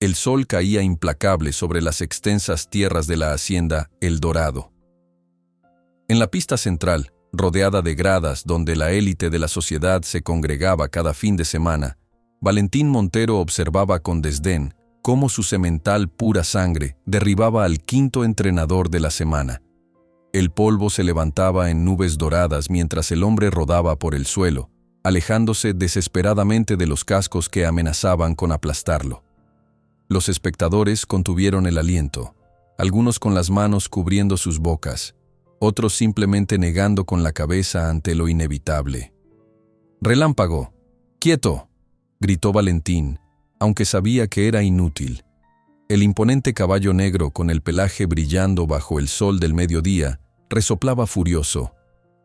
El sol caía implacable sobre las extensas tierras de la hacienda El Dorado. En la pista central, rodeada de gradas donde la élite de la sociedad se congregaba cada fin de semana, Valentín Montero observaba con desdén cómo su semental pura sangre derribaba al quinto entrenador de la semana. El polvo se levantaba en nubes doradas mientras el hombre rodaba por el suelo, alejándose desesperadamente de los cascos que amenazaban con aplastarlo. Los espectadores contuvieron el aliento, algunos con las manos cubriendo sus bocas, otros simplemente negando con la cabeza ante lo inevitable. «¡Relámpago! ¡Quieto!», gritó Valentín, aunque sabía que era inútil. El imponente caballo negro, con el pelaje brillando bajo el sol del mediodía, resoplaba furioso.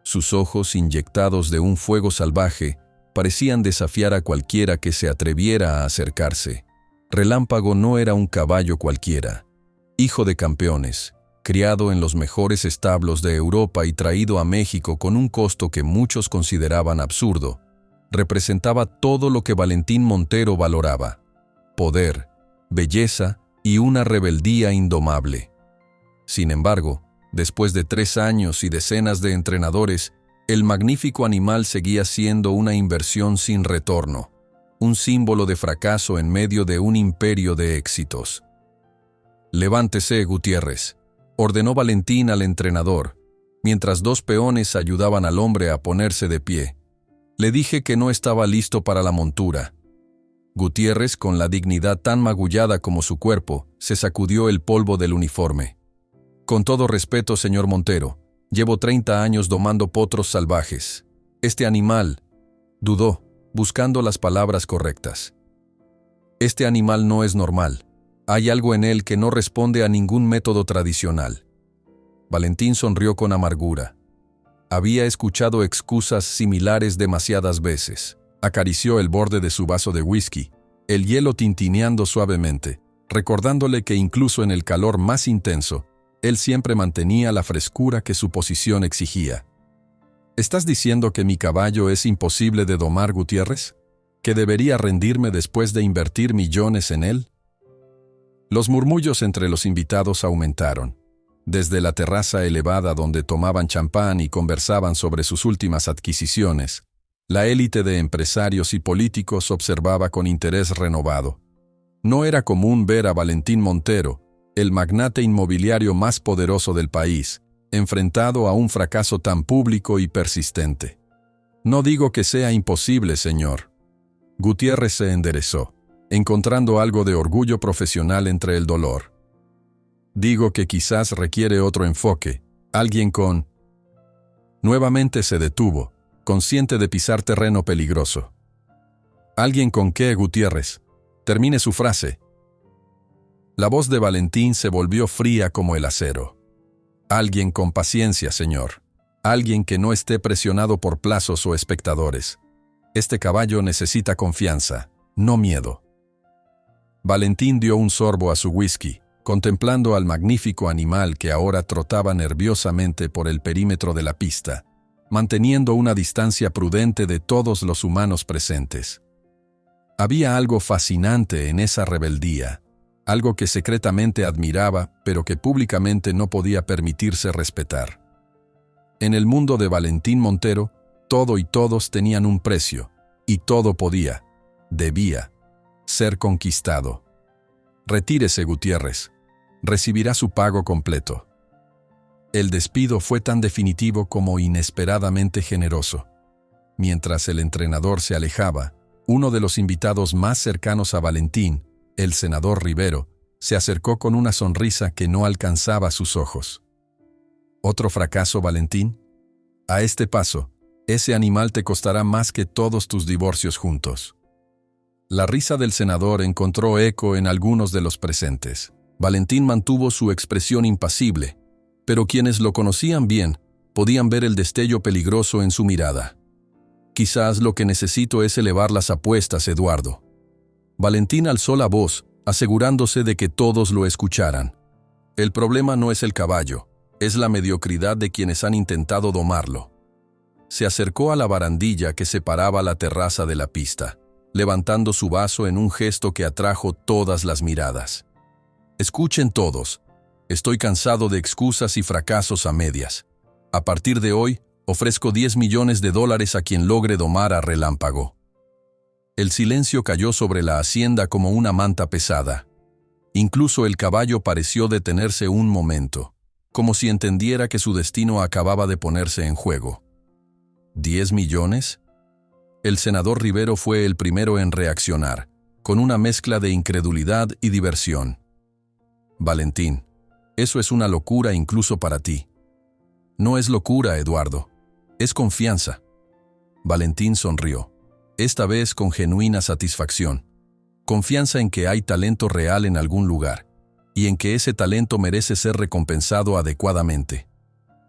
Sus ojos, inyectados de un fuego salvaje, parecían desafiar a cualquiera que se atreviera a acercarse. Relámpago no era un caballo cualquiera. Hijo de campeones, criado en los mejores establos de Europa y traído a México con un costo que muchos consideraban absurdo, representaba todo lo que Valentín Montero valoraba: poder, belleza y una rebeldía indomable. Sin embargo, después de 3 años y decenas de entrenadores, el magnífico animal seguía siendo una inversión sin retorno, un símbolo de fracaso en medio de un imperio de éxitos. «Levántese, Gutiérrez», ordenó Valentín al entrenador, mientras 2 peones ayudaban al hombre a ponerse de pie. «Le dije que no estaba listo para la montura». Gutiérrez, con la dignidad tan magullada como su cuerpo, se sacudió el polvo del uniforme. «Con todo respeto, señor Montero, llevo 30 años domando potros salvajes. Este animal», dudó, buscando las palabras correctas. «Este animal no es normal. Hay algo en él que no responde a ningún método tradicional». Valentín sonrió con amargura. Había escuchado excusas similares demasiadas veces. Acarició el borde de su vaso de whisky, el hielo tintineando suavemente, recordándole que incluso en el calor más intenso, él siempre mantenía la frescura que su posición exigía. «¿Estás diciendo que mi caballo es imposible de domar, Gutiérrez? ¿Que debería rendirme después de invertir millones en él?» Los murmullos entre los invitados aumentaron. Desde la terraza elevada donde tomaban champán y conversaban sobre sus últimas adquisiciones, la élite de empresarios y políticos observaba con interés renovado. No era común ver a Valentín Montero, el magnate inmobiliario más poderoso del país, enfrentado a un fracaso tan público y persistente. «No digo que sea imposible, señor». Gutiérrez se enderezó, encontrando algo de orgullo profesional entre el dolor. «Digo que quizás requiere otro enfoque, alguien con...». Nuevamente se detuvo, consciente de pisar terreno peligroso. «¿Alguien con qué, Gutiérrez? Termine su frase». La voz de Valentín se volvió fría como el acero. «Alguien con paciencia, señor. Alguien que no esté presionado por plazos o espectadores. Este caballo necesita confianza, no miedo». Valentín dio un sorbo a su whisky, contemplando al magnífico animal que ahora trotaba nerviosamente por el perímetro de la pista, manteniendo una distancia prudente de todos los humanos presentes. Había algo fascinante en esa rebeldía, algo que secretamente admiraba, pero que públicamente no podía permitirse respetar. En el mundo de Valentín Montero, todo y todos tenían un precio, y todo debía, ser conquistado. «Retírese, Gutiérrez. Recibirá su pago completo». El despido fue tan definitivo como inesperadamente generoso. Mientras el entrenador se alejaba, uno de los invitados más cercanos a Valentín, el senador Rivero, se acercó con una sonrisa que no alcanzaba sus ojos. «¿Otro fracaso, Valentín? A este paso, ese animal te costará más que todos tus divorcios juntos». La risa del senador encontró eco en algunos de los presentes. Valentín mantuvo su expresión impasible, pero quienes lo conocían bien podían ver el destello peligroso en su mirada. «Quizás lo que necesito es elevar las apuestas, Eduardo». Valentín alzó la voz, asegurándose de que todos lo escucharan. «El problema no es el caballo, es la mediocridad de quienes han intentado domarlo». Se acercó a la barandilla que separaba la terraza de la pista. levantando su vaso en un gesto que atrajo todas las miradas. Escuchen todos. Estoy cansado de excusas y fracasos a medias. A partir de hoy, ofrezco $10 millones a quien logre domar a Relámpago. El silencio cayó sobre la hacienda como una manta pesada. Incluso el caballo pareció detenerse un momento, como si entendiera que su destino acababa de ponerse en juego. ¿10 millones? El senador Rivero fue el primero en reaccionar, con una mezcla de incredulidad y diversión. Valentín, eso es una locura incluso para ti. No es locura, Eduardo. Es confianza. Valentín sonrió, esta vez con genuina satisfacción. Confianza en que hay talento real en algún lugar, y en que ese talento merece ser recompensado adecuadamente.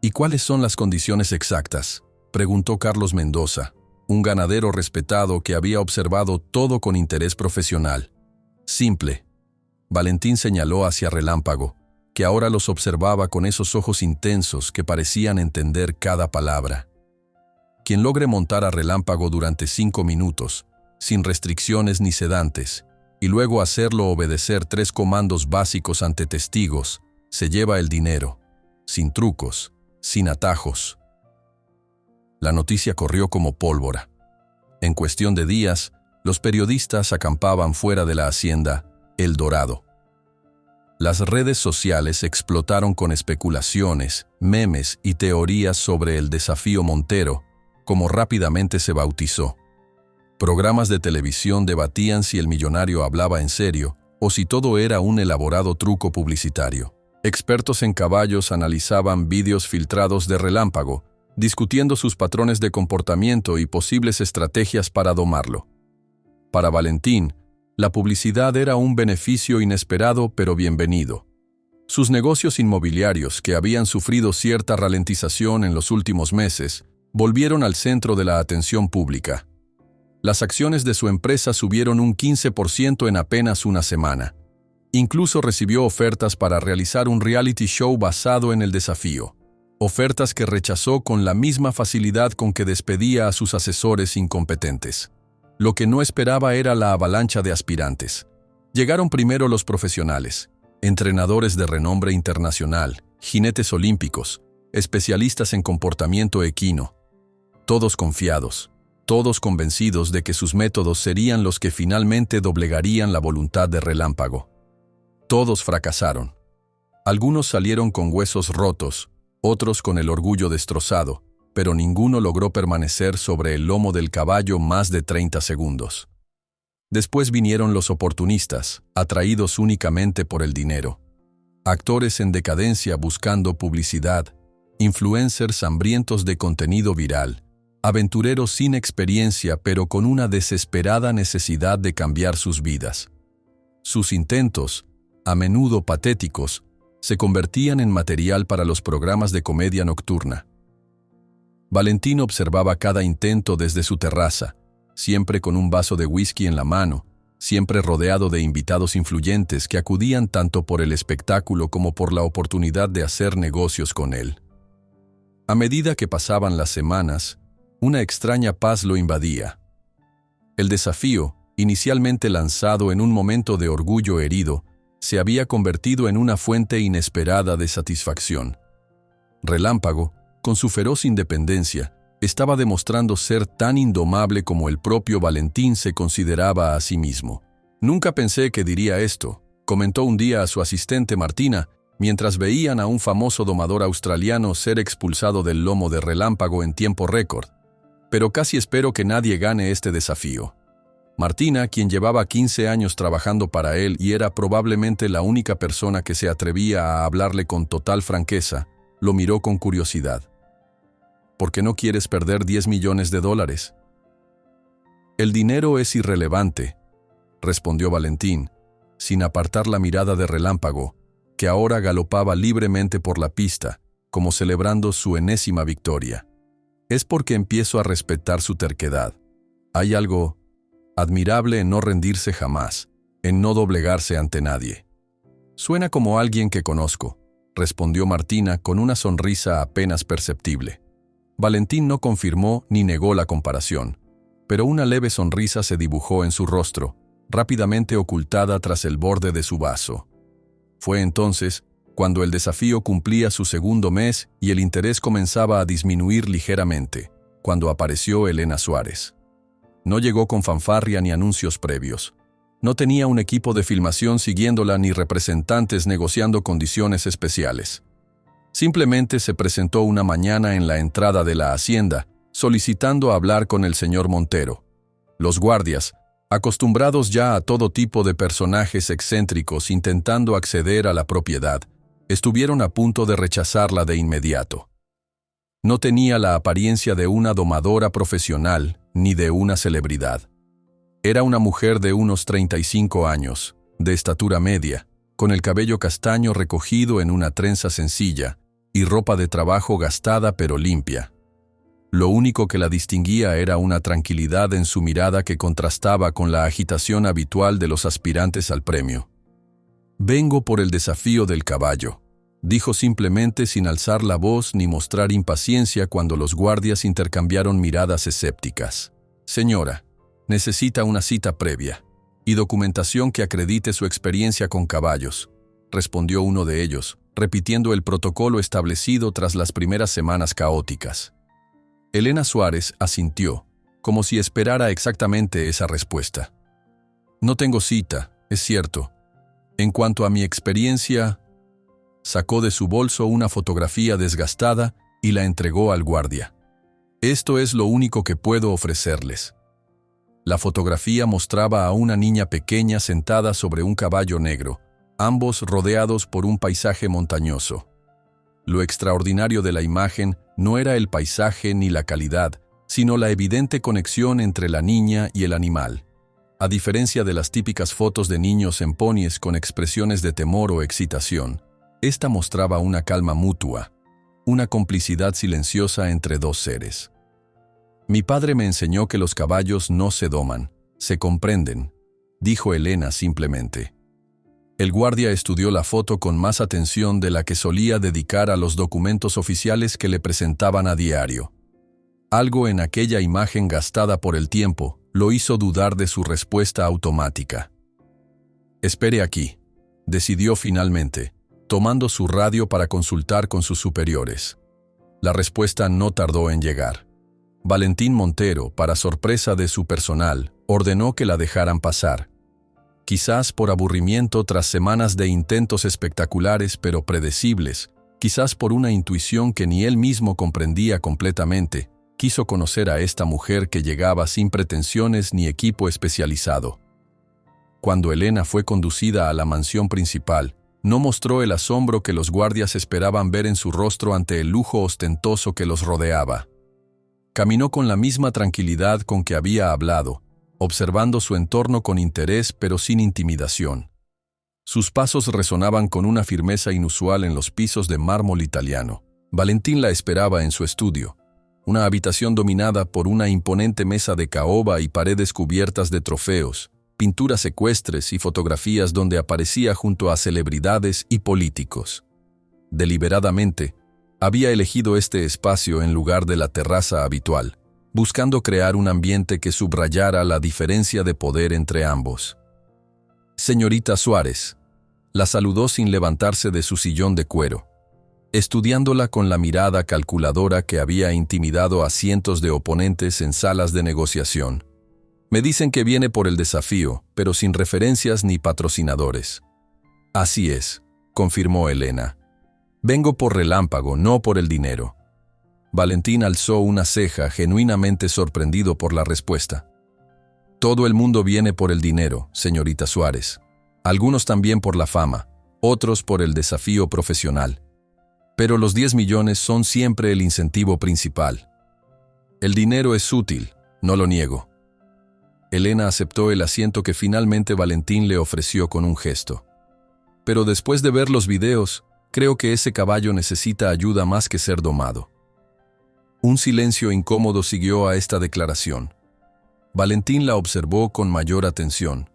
¿Y cuáles son las condiciones exactas?, preguntó Carlos Mendoza, un ganadero respetado que había observado todo con interés profesional. Simple. Valentín señaló hacia Relámpago, que ahora los observaba con esos ojos intensos que parecían entender cada palabra. Quien logre montar a Relámpago durante 5 minutos, sin restricciones ni sedantes, y luego hacerlo obedecer 3 comandos básicos ante testigos, se lleva el dinero, sin trucos, sin atajos. La noticia corrió como pólvora. En cuestión de días, los periodistas acampaban fuera de la hacienda El Dorado. Las redes sociales explotaron con especulaciones, memes y teorías sobre el desafío Montero, como rápidamente se bautizó. Programas de televisión debatían si el millonario hablaba en serio o si todo era un elaborado truco publicitario. Expertos en caballos analizaban vídeos filtrados de Relámpago, discutiendo sus patrones de comportamiento y posibles estrategias para domarlo. Para Valentín, la publicidad era un beneficio inesperado pero bienvenido. Sus negocios inmobiliarios, que habían sufrido cierta ralentización en los últimos meses, volvieron al centro de la atención pública. Las acciones de su empresa subieron un 15% en apenas una semana. Incluso recibió ofertas para realizar un reality show basado en el desafío. Ofertas que rechazó con la misma facilidad con que despedía a sus asesores incompetentes. Lo que no esperaba era la avalancha de aspirantes. Llegaron primero los profesionales, entrenadores de renombre internacional, jinetes olímpicos, especialistas en comportamiento equino. Todos confiados, todos convencidos de que sus métodos serían los que finalmente doblegarían la voluntad de Relámpago. Todos fracasaron. Algunos salieron con huesos rotos, otros con el orgullo destrozado, pero ninguno logró permanecer sobre el lomo del caballo más de 30 segundos. Después vinieron los oportunistas, atraídos únicamente por el dinero. Actores en decadencia buscando publicidad, influencers hambrientos de contenido viral, aventureros sin experiencia pero con una desesperada necesidad de cambiar sus vidas. Sus intentos, a menudo patéticos, se convertían en material para los programas de comedia nocturna. Valentín observaba cada intento desde su terraza, siempre con un vaso de whisky en la mano, siempre rodeado de invitados influyentes que acudían tanto por el espectáculo como por la oportunidad de hacer negocios con él. A medida que pasaban las semanas, una extraña paz lo invadía. El desafío, inicialmente lanzado en un momento de orgullo herido, se había convertido en una fuente inesperada de satisfacción. Relámpago, con su feroz independencia, estaba demostrando ser tan indomable como el propio Valentín se consideraba a sí mismo. «Nunca pensé que diría esto», comentó un día a su asistente Martina, mientras veían a un famoso domador australiano ser expulsado del lomo de Relámpago en tiempo récord. «Pero casi espero que nadie gane este desafío». Martina, quien llevaba 15 años trabajando para él y era probablemente la única persona que se atrevía a hablarle con total franqueza, lo miró con curiosidad. ¿Por qué no quieres perder $10 millones? El dinero es irrelevante, respondió Valentín, sin apartar la mirada de Relámpago, que ahora galopaba libremente por la pista, como celebrando su enésima victoria. Es porque empiezo a respetar su terquedad. Hay algo admirable en no rendirse jamás, en no doblegarse ante nadie. Suena como alguien que conozco, respondió Martina con una sonrisa apenas perceptible. Valentín no confirmó ni negó la comparación, pero una leve sonrisa se dibujó en su rostro, rápidamente ocultada tras el borde de su vaso. Fue entonces cuando el desafío cumplía su segundo mes y el interés comenzaba a disminuir ligeramente, cuando apareció Elena Suárez. No llegó con fanfarria ni anuncios previos. No tenía un equipo de filmación siguiéndola ni representantes negociando condiciones especiales. Simplemente se presentó una mañana en la entrada de la hacienda, solicitando hablar con el señor Montero. Los guardias, acostumbrados ya a todo tipo de personajes excéntricos intentando acceder a la propiedad, estuvieron a punto de rechazarla de inmediato. No tenía la apariencia de una domadora profesional ni de una celebridad. Era una mujer de unos 35 años, de estatura media, con el cabello castaño recogido en una trenza sencilla y ropa de trabajo gastada pero limpia. Lo único que la distinguía era una tranquilidad en su mirada que contrastaba con la agitación habitual de los aspirantes al premio. «Vengo por el desafío del caballo», dijo simplemente sin alzar la voz ni mostrar impaciencia cuando los guardias intercambiaron miradas escépticas. «Señora, necesita una cita previa y documentación que acredite su experiencia con caballos», respondió uno de ellos, repitiendo el protocolo establecido tras las primeras semanas caóticas. Elena Suárez asintió, como si esperara exactamente esa respuesta. «No tengo cita, es cierto. En cuanto a mi experiencia», sacó de su bolso una fotografía desgastada y la entregó al guardia. «Esto es lo único que puedo ofrecerles». La fotografía mostraba a una niña pequeña sentada sobre un caballo negro, ambos rodeados por un paisaje montañoso. Lo extraordinario de la imagen no era el paisaje ni la calidad, sino la evidente conexión entre la niña y el animal. A diferencia de las típicas fotos de niños en ponies con expresiones de temor o excitación, esta mostraba una calma mutua, una complicidad silenciosa entre dos seres. «Mi padre me enseñó que los caballos no se doman, se comprenden», dijo Elena simplemente. El guardia estudió la foto con más atención de la que solía dedicar a los documentos oficiales que le presentaban a diario. Algo en aquella imagen gastada por el tiempo lo hizo dudar de su respuesta automática. «Espere aquí», decidió finalmente, tomando su radio para consultar con sus superiores. La respuesta no tardó en llegar. Valentín Montero, para sorpresa de su personal, ordenó que la dejaran pasar. Quizás por aburrimiento tras semanas de intentos espectaculares pero predecibles, quizás por una intuición que ni él mismo comprendía completamente, quiso conocer a esta mujer que llegaba sin pretensiones ni equipo especializado. Cuando Elena fue conducida a la mansión principal, no mostró el asombro que los guardias esperaban ver en su rostro ante el lujo ostentoso que los rodeaba. Caminó con la misma tranquilidad con que había hablado, observando su entorno con interés pero sin intimidación. Sus pasos resonaban con una firmeza inusual en los pisos de mármol italiano. Valentín la esperaba en su estudio, una habitación dominada por una imponente mesa de caoba y paredes cubiertas de trofeos, pinturas ecuestres y fotografías donde aparecía junto a celebridades y políticos. Deliberadamente, había elegido este espacio en lugar de la terraza habitual, buscando crear un ambiente que subrayara la diferencia de poder entre ambos. «Señorita Suárez», la saludó sin levantarse de su sillón de cuero, estudiándola con la mirada calculadora que había intimidado a cientos de oponentes en salas de negociación. «Me dicen que viene por el desafío, pero sin referencias ni patrocinadores». «Así es», confirmó Elena. «Vengo por relámpago, no por el dinero». Valentín alzó una ceja, genuinamente sorprendido por la respuesta. «Todo el mundo viene por el dinero, señorita Suárez. Algunos también por la fama, otros por el desafío profesional. Pero los 10 millones son siempre el incentivo principal. El dinero es útil, no lo niego». Elena aceptó el asiento que finalmente Valentín le ofreció con un gesto. «Pero después de ver los videos, creo que ese caballo necesita ayuda más que ser domado». Un silencio incómodo siguió a esta declaración. Valentín la observó con mayor atención,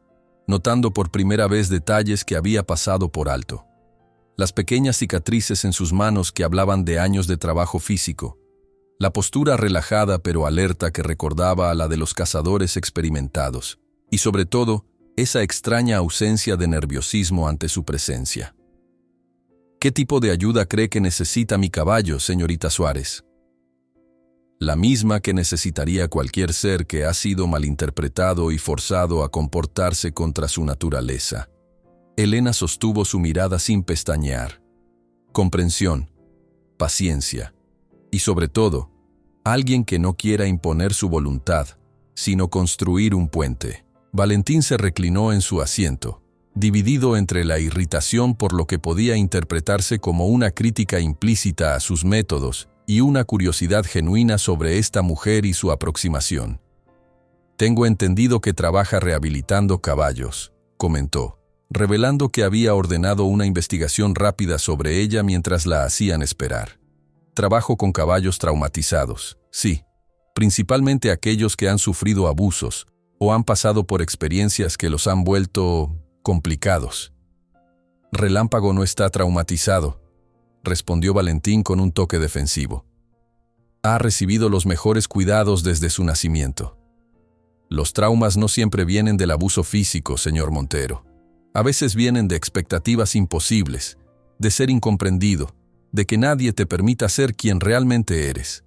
notando por primera vez detalles que había pasado por alto. Las pequeñas cicatrices en sus manos que hablaban de años de trabajo físico, La postura relajada pero alerta que recordaba a la de los cazadores experimentados, y sobre todo, esa extraña ausencia de nerviosismo ante su presencia. ¿Qué tipo de ayuda cree que necesita mi caballo, señorita Suárez? La misma que necesitaría cualquier ser que ha sido malinterpretado y forzado a comportarse contra su naturaleza. Elena sostuvo su mirada sin pestañear. Comprensión, paciencia y, sobre todo, alguien que no quiera imponer su voluntad, sino construir un puente. Valentín se reclinó en su asiento, dividido entre la irritación por lo que podía interpretarse como una crítica implícita a sus métodos y una curiosidad genuina sobre esta mujer y su aproximación. «Tengo entendido que trabaja rehabilitando caballos», comentó, revelando que había ordenado una investigación rápida sobre ella mientras la hacían esperar. «Trabajo con caballos traumatizados, sí, principalmente aquellos que han sufrido abusos o han pasado por experiencias que los han vuelto complicados». «Relámpago no está traumatizado», respondió Valentín con un toque defensivo. «Ha recibido los mejores cuidados desde su nacimiento. Los traumas no siempre vienen del abuso físico, señor Montero. A veces vienen de expectativas imposibles, de ser incomprendido, de que nadie te permita ser quien realmente eres».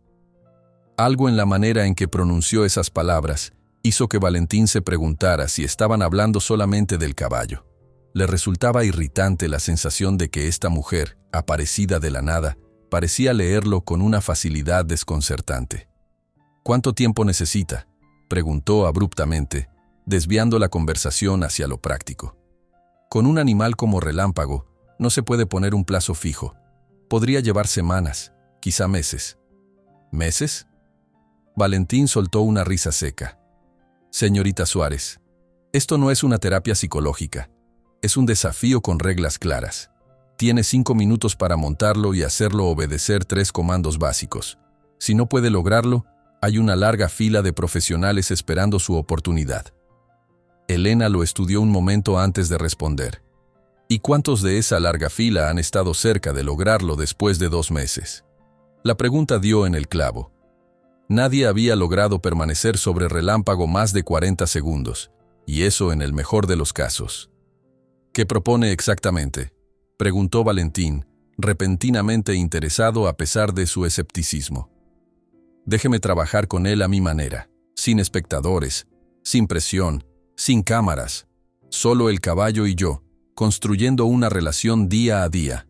Algo en la manera en que pronunció esas palabras hizo que Valentín se preguntara si estaban hablando solamente del caballo. Le resultaba irritante la sensación de que esta mujer, aparecida de la nada, parecía leerlo con una facilidad desconcertante. «¿Cuánto tiempo necesita?», preguntó abruptamente, desviando la conversación hacia lo práctico. «Con un animal como Relámpago, no se puede poner un plazo fijo. Podría llevar semanas, quizá meses». «¿Meses?». Valentín soltó una risa seca. «Señorita Suárez, esto no es una terapia psicológica. Es un desafío con reglas claras. Tiene 5 minutos para montarlo y hacerlo obedecer 3 comandos básicos. Si no puede lograrlo, hay una larga fila de profesionales esperando su oportunidad». Elena lo estudió un momento antes de responder. «¿Y cuántos de esa larga fila han estado cerca de lograrlo después de 2 meses?» La pregunta dio en el clavo. Nadie había logrado permanecer sobre Relámpago más de 40 segundos, y eso en el mejor de los casos. «¿Qué propone exactamente?», preguntó Valentín, repentinamente interesado a pesar de su escepticismo. «Déjeme trabajar con él a mi manera, sin espectadores, sin presión, sin cámaras, solo el caballo y yo, construyendo una relación día a día».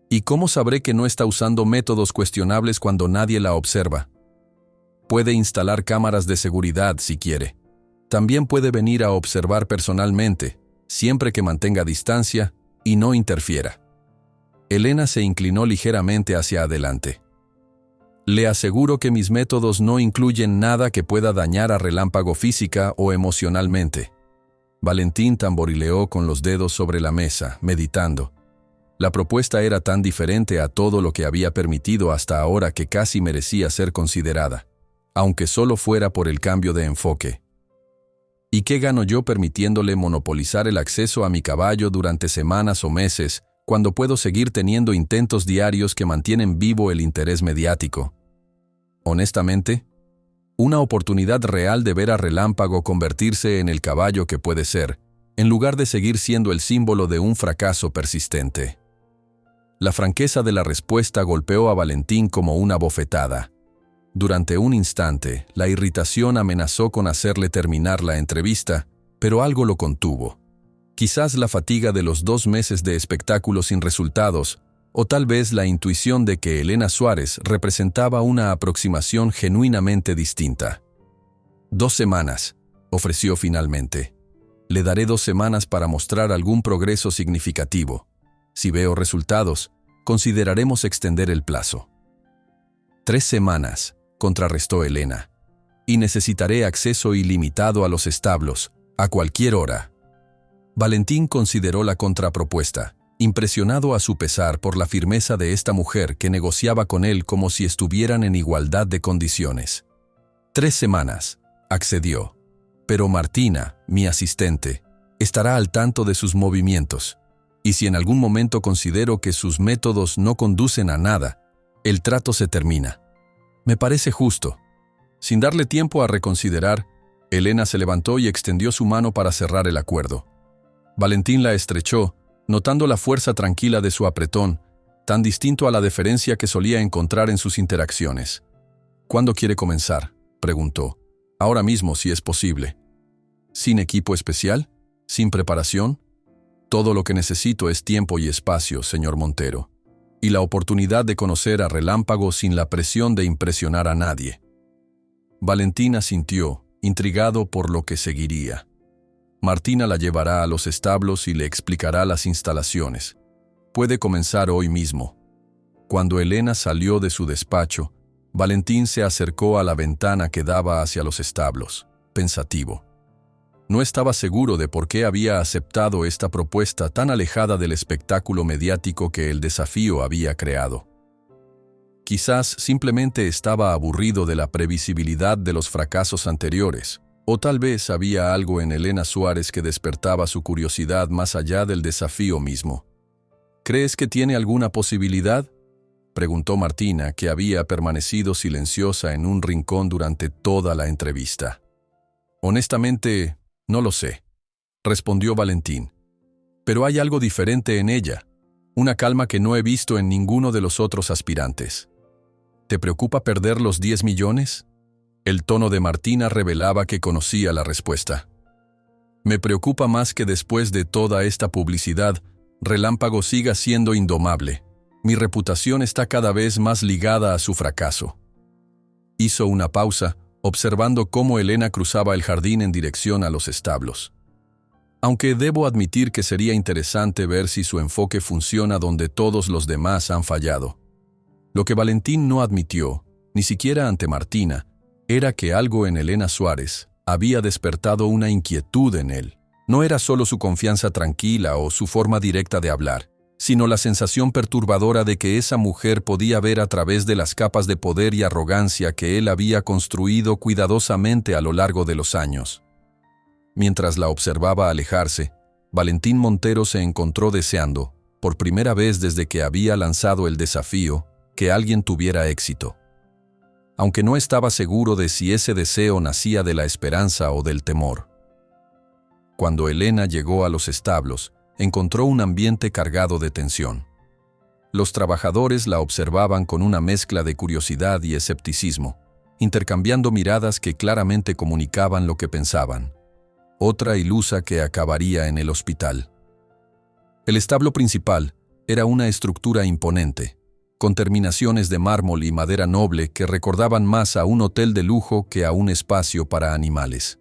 «¿Y cómo sabré que no está usando métodos cuestionables cuando nadie la observa?». «Puede instalar cámaras de seguridad si quiere. También puede venir a observar personalmente, siempre que mantenga distancia y no interfiera». Elena se inclinó ligeramente hacia adelante. «Le aseguro que mis métodos no incluyen nada que pueda dañar a Relámpago física o emocionalmente». Valentín tamborileó con los dedos sobre la mesa, meditando. La propuesta era tan diferente a todo lo que había permitido hasta ahora que casi merecía ser considerada, aunque solo fuera por el cambio de enfoque. ¿Y qué gano yo permitiéndole monopolizar el acceso a mi caballo durante semanas o meses, cuando puedo seguir teniendo intentos diarios que mantienen vivo el interés mediático? Honestamente, una oportunidad real de ver a Relámpago convertirse en el caballo que puede ser, en lugar de seguir siendo el símbolo de un fracaso persistente. La franqueza de la respuesta golpeó a Valentín como una bofetada. Durante un instante, la irritación amenazó con hacerle terminar la entrevista, pero algo lo contuvo. Quizás la fatiga de los 2 meses de espectáculo sin resultados, o tal vez la intuición de que Elena Suárez representaba una aproximación genuinamente distinta. 2 semanas, ofreció finalmente. «Le daré 2 semanas para mostrar algún progreso significativo. Si veo resultados, consideraremos extender el plazo». 3 semanas, contrarrestó Elena. «Y necesitaré acceso ilimitado a los establos, a cualquier hora». Valentín consideró la contrapropuesta, impresionado a su pesar por la firmeza de esta mujer que negociaba con él como si estuvieran en igualdad de condiciones. 3 semanas, accedió. «Pero Martina, mi asistente, estará al tanto de sus movimientos. Y si en algún momento considero que sus métodos no conducen a nada, el trato se termina». Me parece justo. Sin darle tiempo a reconsiderar, Elena se levantó y extendió su mano para cerrar el acuerdo. Valentín la estrechó, notando la fuerza tranquila de su apretón, tan distinto a la deferencia que solía encontrar en sus interacciones. «¿Cuándo quiere comenzar?», preguntó. «Ahora mismo, si es posible». «¿Sin equipo especial? ¿Sin preparación?» «Todo lo que necesito es tiempo y espacio, señor Montero, y la oportunidad de conocer a Relámpago sin la presión de impresionar a nadie». Valentín asintió, intrigado por lo que seguiría. Martina la llevará a los establos y le explicará las instalaciones. Puede comenzar hoy mismo. Cuando Elena salió de su despacho, Valentín se acercó a la ventana que daba hacia los establos, pensativo. No estaba seguro de por qué había aceptado esta propuesta tan alejada del espectáculo mediático que el desafío había creado. Quizás simplemente estaba aburrido de la previsibilidad de los fracasos anteriores, o tal vez había algo en Elena Suárez que despertaba su curiosidad más allá del desafío mismo. «¿Crees que tiene alguna posibilidad?», preguntó Martina, que había permanecido silenciosa en un rincón durante toda la entrevista. «Honestamente, no lo sé», respondió Valentín. «Pero hay algo diferente en ella, una calma que no he visto en ninguno de los otros aspirantes». «¿Te preocupa perder los 10 millones?» El tono de Martina revelaba que conocía la respuesta. «Me preocupa más que después de toda esta publicidad, Relámpago siga siendo indomable. Mi reputación está cada vez más ligada a su fracaso». Hizo una pausa, observando cómo Elena cruzaba el jardín en dirección a los establos. «Aunque debo admitir que sería interesante ver si su enfoque funciona donde todos los demás han fallado». Lo que Valentín no admitió, ni siquiera ante Martina, era que algo en Elena Suárez había despertado una inquietud en él. No era solo su confianza tranquila o su forma directa de hablar, sino la sensación perturbadora de que esa mujer podía ver a través de las capas de poder y arrogancia que él había construido cuidadosamente a lo largo de los años. Mientras la observaba alejarse, Valentín Montero se encontró deseando, por primera vez desde que había lanzado el desafío, que alguien tuviera éxito. Aunque no estaba seguro de si ese deseo nacía de la esperanza o del temor. Cuando Elena llegó a los establos, encontró un ambiente cargado de tensión. Los trabajadores la observaban con una mezcla de curiosidad y escepticismo, intercambiando miradas que claramente comunicaban lo que pensaban. Otra ilusa que acabaría en el hospital. El establo principal era una estructura imponente, con terminaciones de mármol y madera noble que recordaban más a un hotel de lujo que a un espacio para animales.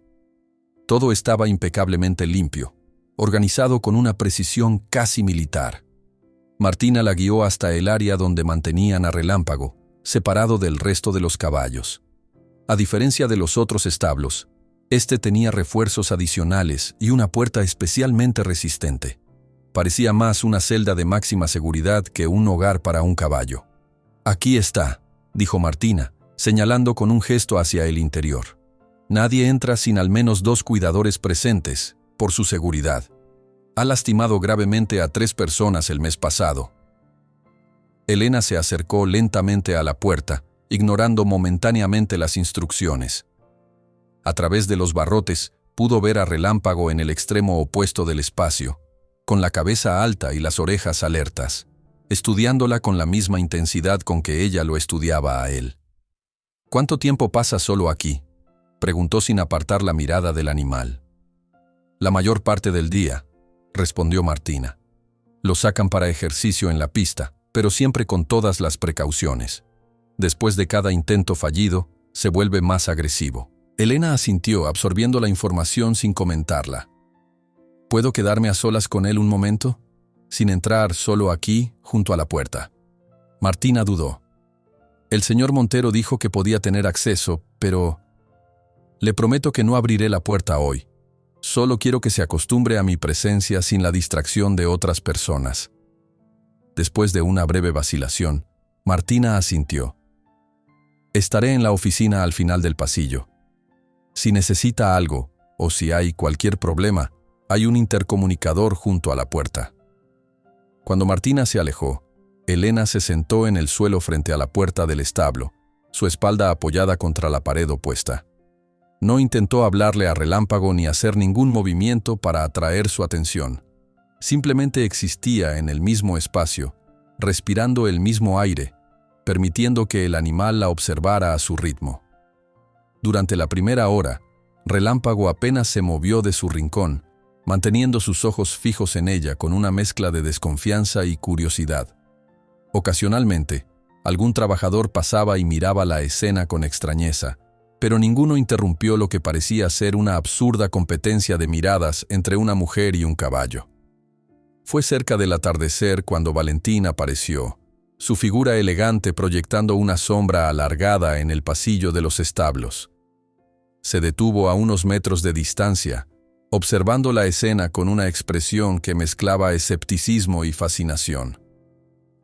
Todo estaba impecablemente limpio, organizado con una precisión casi militar. Martina la guió hasta el área donde mantenían a Relámpago, separado del resto de los caballos. A diferencia de los otros establos, este tenía refuerzos adicionales y una puerta especialmente resistente. Parecía más una celda de máxima seguridad que un hogar para un caballo. «Aquí está», dijo Martina, señalando con un gesto hacia el interior. «Nadie entra sin al menos 2 cuidadores presentes, por su seguridad. Ha lastimado gravemente a 3 personas el mes pasado». Elena se acercó lentamente a la puerta, ignorando momentáneamente las instrucciones. A través de los barrotes, pudo ver a Relámpago en el extremo opuesto del espacio, con la cabeza alta y las orejas alertas, estudiándola con la misma intensidad con que ella lo estudiaba a él. «¿Cuánto tiempo pasa solo aquí?», preguntó sin apartar la mirada del animal. «La mayor parte del día», respondió Martina. «Lo sacan para ejercicio en la pista, pero siempre con todas las precauciones. Después de cada intento fallido, se vuelve más agresivo». Elena asintió, absorbiendo la información sin comentarla. «¿Puedo quedarme a solas con él un momento? Sin entrar, solo aquí, junto a la puerta». Martina dudó. «El señor Montero dijo que podía tener acceso, pero le prometo que no abriré la puerta hoy. Solo quiero que se acostumbre a mi presencia sin la distracción de otras personas». Después de una breve vacilación, Martina asintió. «Estaré en la oficina al final del pasillo. Si necesita algo, o si hay cualquier problema, hay un intercomunicador junto a la puerta». Cuando Martina se alejó, Elena se sentó en el suelo frente a la puerta del establo, su espalda apoyada contra la pared opuesta. No intentó hablarle a Relámpago ni hacer ningún movimiento para atraer su atención. Simplemente existía en el mismo espacio, respirando el mismo aire, permitiendo que el animal la observara a su ritmo. Durante la primera hora, Relámpago apenas se movió de su rincón, manteniendo sus ojos fijos en ella con una mezcla de desconfianza y curiosidad. Ocasionalmente, algún trabajador pasaba y miraba la escena con extrañeza, pero ninguno interrumpió lo que parecía ser una absurda competencia de miradas entre una mujer y un caballo. Fue cerca del atardecer cuando Valentín apareció, su figura elegante proyectando una sombra alargada en el pasillo de los establos. Se detuvo a unos metros de distancia, observando la escena con una expresión que mezclaba escepticismo y fascinación.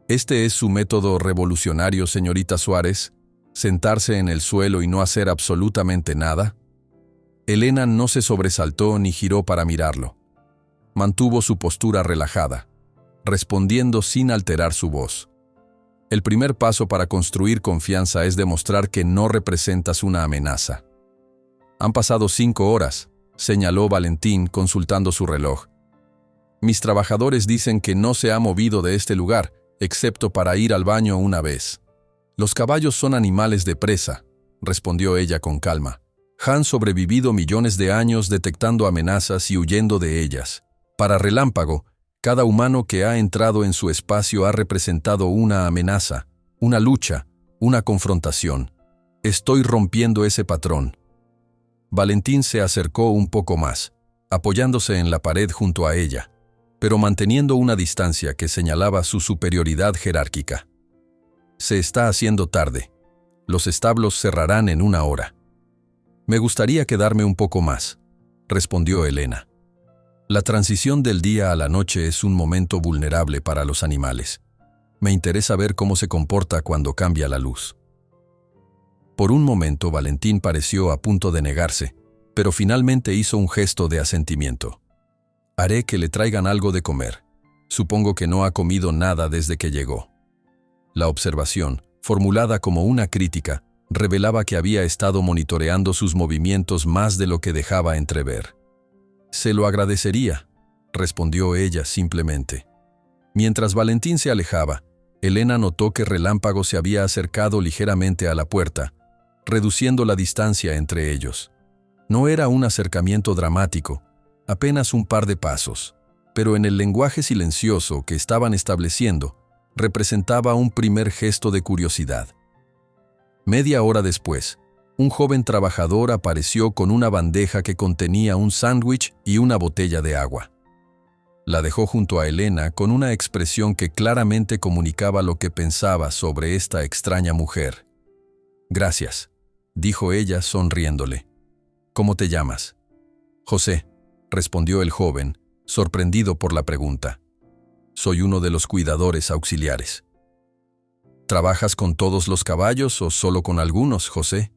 ¿Este es su método revolucionario, señorita Suárez? ¿Sentarse en el suelo y no hacer absolutamente nada? Elena no se sobresaltó ni giró para mirarlo. Mantuvo su postura relajada, respondiendo sin alterar su voz. El primer paso para construir confianza es demostrar que no representas una amenaza. Han pasado 5 horas, señaló Valentín consultando su reloj. Mis trabajadores dicen que no se ha movido de este lugar, excepto para ir al baño una vez. Los caballos son animales de presa, respondió ella con calma. Han sobrevivido millones de años detectando amenazas y huyendo de ellas. Para Relámpago, cada humano que ha entrado en su espacio ha representado una amenaza, una lucha, una confrontación. Estoy rompiendo ese patrón. Valentín se acercó un poco más, apoyándose en la pared junto a ella, pero manteniendo una distancia que señalaba su superioridad jerárquica. Se está haciendo tarde. Los establos cerrarán en 1 hora. Me gustaría quedarme un poco más, respondió Elena. La transición del día a la noche es un momento vulnerable para los animales. Me interesa ver cómo se comporta cuando cambia la luz. Por un momento Valentín pareció a punto de negarse, pero finalmente hizo un gesto de asentimiento. Haré que le traigan algo de comer. Supongo que no ha comido nada desde que llegó. La observación, formulada como una crítica, revelaba que había estado monitoreando sus movimientos más de lo que dejaba entrever. Se lo agradecería, respondió ella simplemente. Mientras Valentín se alejaba, Elena notó que Relámpago se había acercado ligeramente a la puerta, reduciendo la distancia entre ellos. No era un acercamiento dramático, apenas un par de pasos, pero en el lenguaje silencioso que estaban estableciendo, representaba un primer gesto de curiosidad. Media hora después, un joven trabajador apareció con una bandeja que contenía un sándwich y una botella de agua. La dejó junto a Elena con una expresión que claramente comunicaba lo que pensaba sobre esta extraña mujer. Gracias, dijo ella sonriéndole. ¿Cómo te llamas? José, respondió el joven, sorprendido por la pregunta. Soy uno de los cuidadores auxiliares. ¿Trabajas con todos los caballos o solo con algunos, José?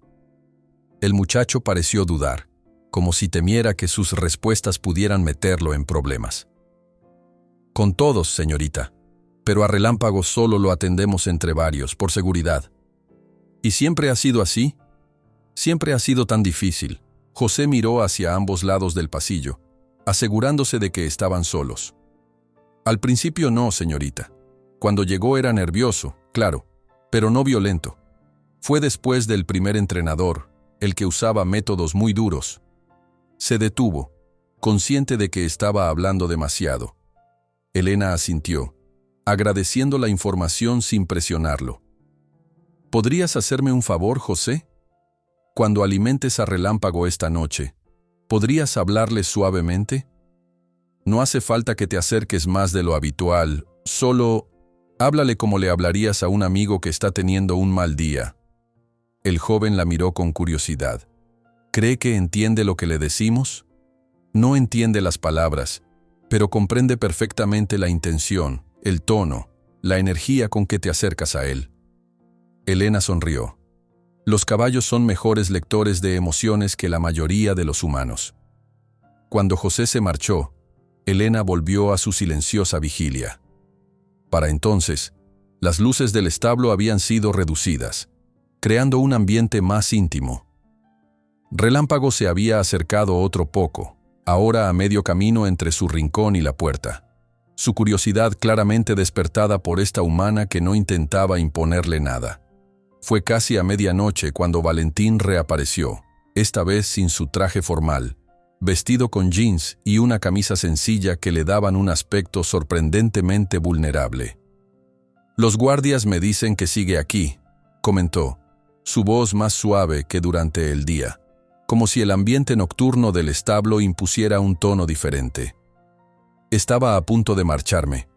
El muchacho pareció dudar, como si temiera que sus respuestas pudieran meterlo en problemas. Con todos, señorita, pero a Relámpago solo lo atendemos entre varios, por seguridad. ¿Y siempre ha sido así? Siempre ha sido tan difícil. José miró hacia ambos lados del pasillo, asegurándose de que estaban solos. Al principio no, señorita. Cuando llegó era nervioso, claro, pero no violento. Fue después del primer entrenador, el que usaba métodos muy duros. Se detuvo, consciente de que estaba hablando demasiado. Elena asintió, agradeciendo la información sin presionarlo. ¿Podrías hacerme un favor, José? Cuando alimentes a Relámpago esta noche, ¿podrías hablarle suavemente? No hace falta que te acerques más de lo habitual, solo háblale como le hablarías a un amigo que está teniendo un mal día. El joven la miró con curiosidad. ¿Cree que entiende lo que le decimos? No entiende las palabras, pero comprende perfectamente la intención, el tono, la energía con que te acercas a él. Elena sonrió. Los caballos son mejores lectores de emociones que la mayoría de los humanos. Cuando José se marchó, Elena volvió a su silenciosa vigilia. Para entonces, las luces del establo habían sido reducidas. creando un ambiente más íntimo. Relámpago se había acercado otro poco, ahora a medio camino entre su rincón y la puerta. Su curiosidad claramente despertada por esta humana que no intentaba imponerle nada. Fue casi a medianoche cuando Valentín reapareció, esta vez sin su traje formal, vestido con jeans y una camisa sencilla que le daban un aspecto sorprendentemente vulnerable. «Los guardias me dicen que sigue aquí», comentó, su voz más suave que durante el día, como si el ambiente nocturno del establo impusiera un tono diferente. «Estaba a punto de marcharme»,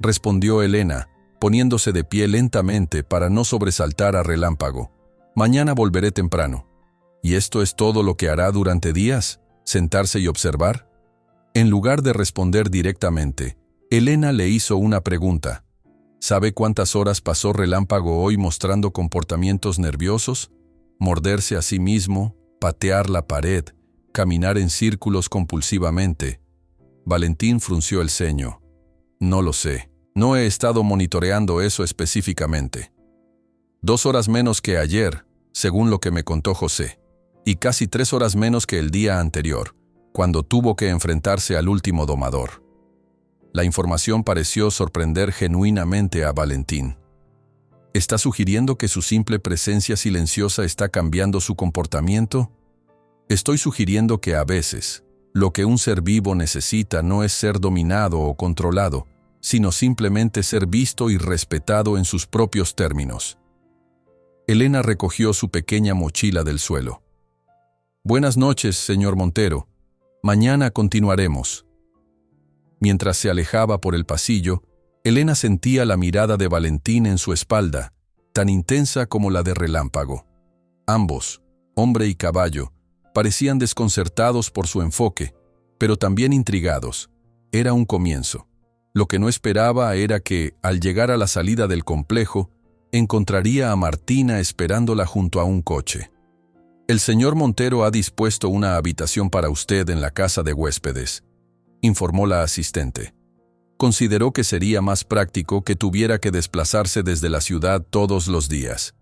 respondió Elena, poniéndose de pie lentamente para no sobresaltar a Relámpago. «Mañana volveré temprano». «¿Y esto es todo lo que hará durante días? ¿Sentarse y observar?». En lugar de responder directamente, Elena le hizo una pregunta. ¿Sabe cuántas horas pasó Relámpago hoy mostrando comportamientos nerviosos? Morderse a sí mismo, patear la pared, caminar en círculos compulsivamente. Valentín frunció el ceño. «No lo sé. No he estado monitoreando eso específicamente. 2 horas menos que ayer, según lo que me contó José, y casi 3 horas menos que el día anterior, cuando tuvo que enfrentarse al último domador». La información pareció sorprender genuinamente a Valentín. ¿Está sugiriendo que su simple presencia silenciosa está cambiando su comportamiento? Estoy sugiriendo que a veces, lo que un ser vivo necesita no es ser dominado o controlado, sino simplemente ser visto y respetado en sus propios términos. Elena recogió su pequeña mochila del suelo. «Buenas noches, señor Montero. Mañana continuaremos». Mientras se alejaba por el pasillo, Elena sentía la mirada de Valentín en su espalda, tan intensa como la de Relámpago. Ambos, hombre y caballo, parecían desconcertados por su enfoque, pero también intrigados. Era un comienzo. Lo que no esperaba era que, al llegar a la salida del complejo, encontraría a Martina esperándola junto a un coche. «El señor Montero ha dispuesto una habitación para usted en la casa de huéspedes», informó la asistente. Consideró que sería más práctico que tuviera que desplazarse desde la ciudad todos los días.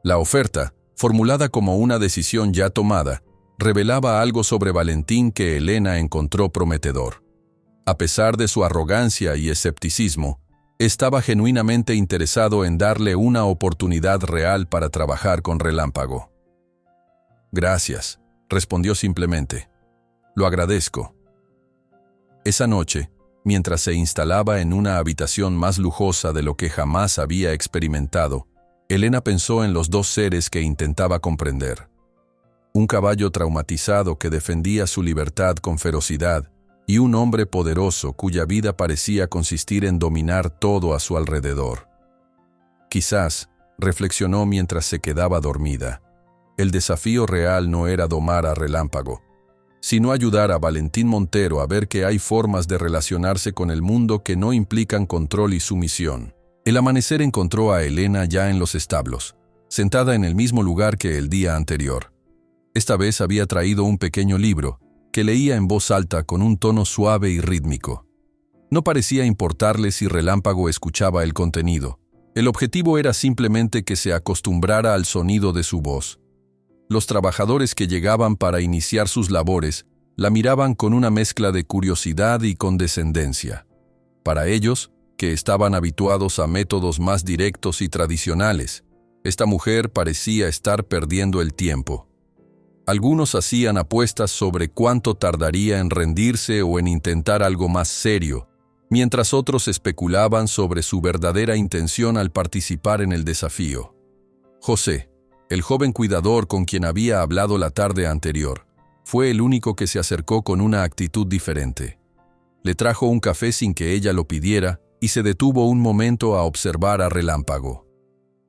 La oferta, formulada como una decisión ya tomada, revelaba algo sobre Valentín que Elena encontró prometedor. A pesar de su arrogancia y escepticismo, estaba genuinamente interesado en darle una oportunidad real para trabajar con Relámpago. «Gracias», respondió simplemente. «Lo agradezco». Esa noche, mientras se instalaba en una habitación más lujosa de lo que jamás había experimentado, Elena pensó en los 2 seres que intentaba comprender. Un caballo traumatizado que defendía su libertad con ferocidad y un hombre poderoso cuya vida parecía consistir en dominar todo a su alrededor. Quizás, reflexionó mientras se quedaba dormida, el desafío real no era domar a Relámpago, sino ayudar a Valentín Montero a ver que hay formas de relacionarse con el mundo que no implican control y sumisión. El amanecer encontró a Elena ya en los establos, sentada en el mismo lugar que el día anterior. Esta vez había traído un pequeño libro, que leía en voz alta con un tono suave y rítmico. No parecía importarle si Relámpago escuchaba el contenido. El objetivo era simplemente que se acostumbrara al sonido de su voz. Los trabajadores que llegaban para iniciar sus labores la miraban con una mezcla de curiosidad y condescendencia. Para ellos, que estaban habituados a métodos más directos y tradicionales, esta mujer parecía estar perdiendo el tiempo. Algunos hacían apuestas sobre cuánto tardaría en rendirse o en intentar algo más serio, mientras otros especulaban sobre su verdadera intención al participar en el desafío. José, el joven cuidador con quien había hablado la tarde anterior, fue el único que se acercó con una actitud diferente. Le trajo un café sin que ella lo pidiera y se detuvo un momento a observar a Relámpago.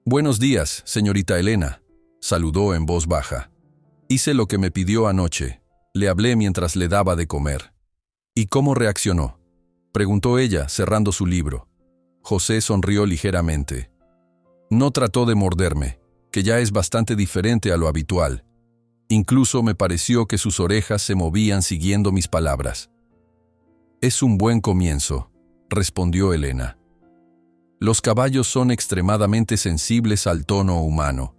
«Buenos días, señorita Elena», saludó en voz baja. «Hice lo que me pidió anoche. Le hablé mientras le daba de comer». «¿Y cómo reaccionó?», preguntó ella, cerrando su libro. José sonrió ligeramente. «No trató de morderme, que ya es bastante diferente a lo habitual. Incluso me pareció que sus orejas se movían siguiendo mis palabras». «Es un buen comienzo», respondió Elena. Los caballos son extremadamente sensibles al tono humano.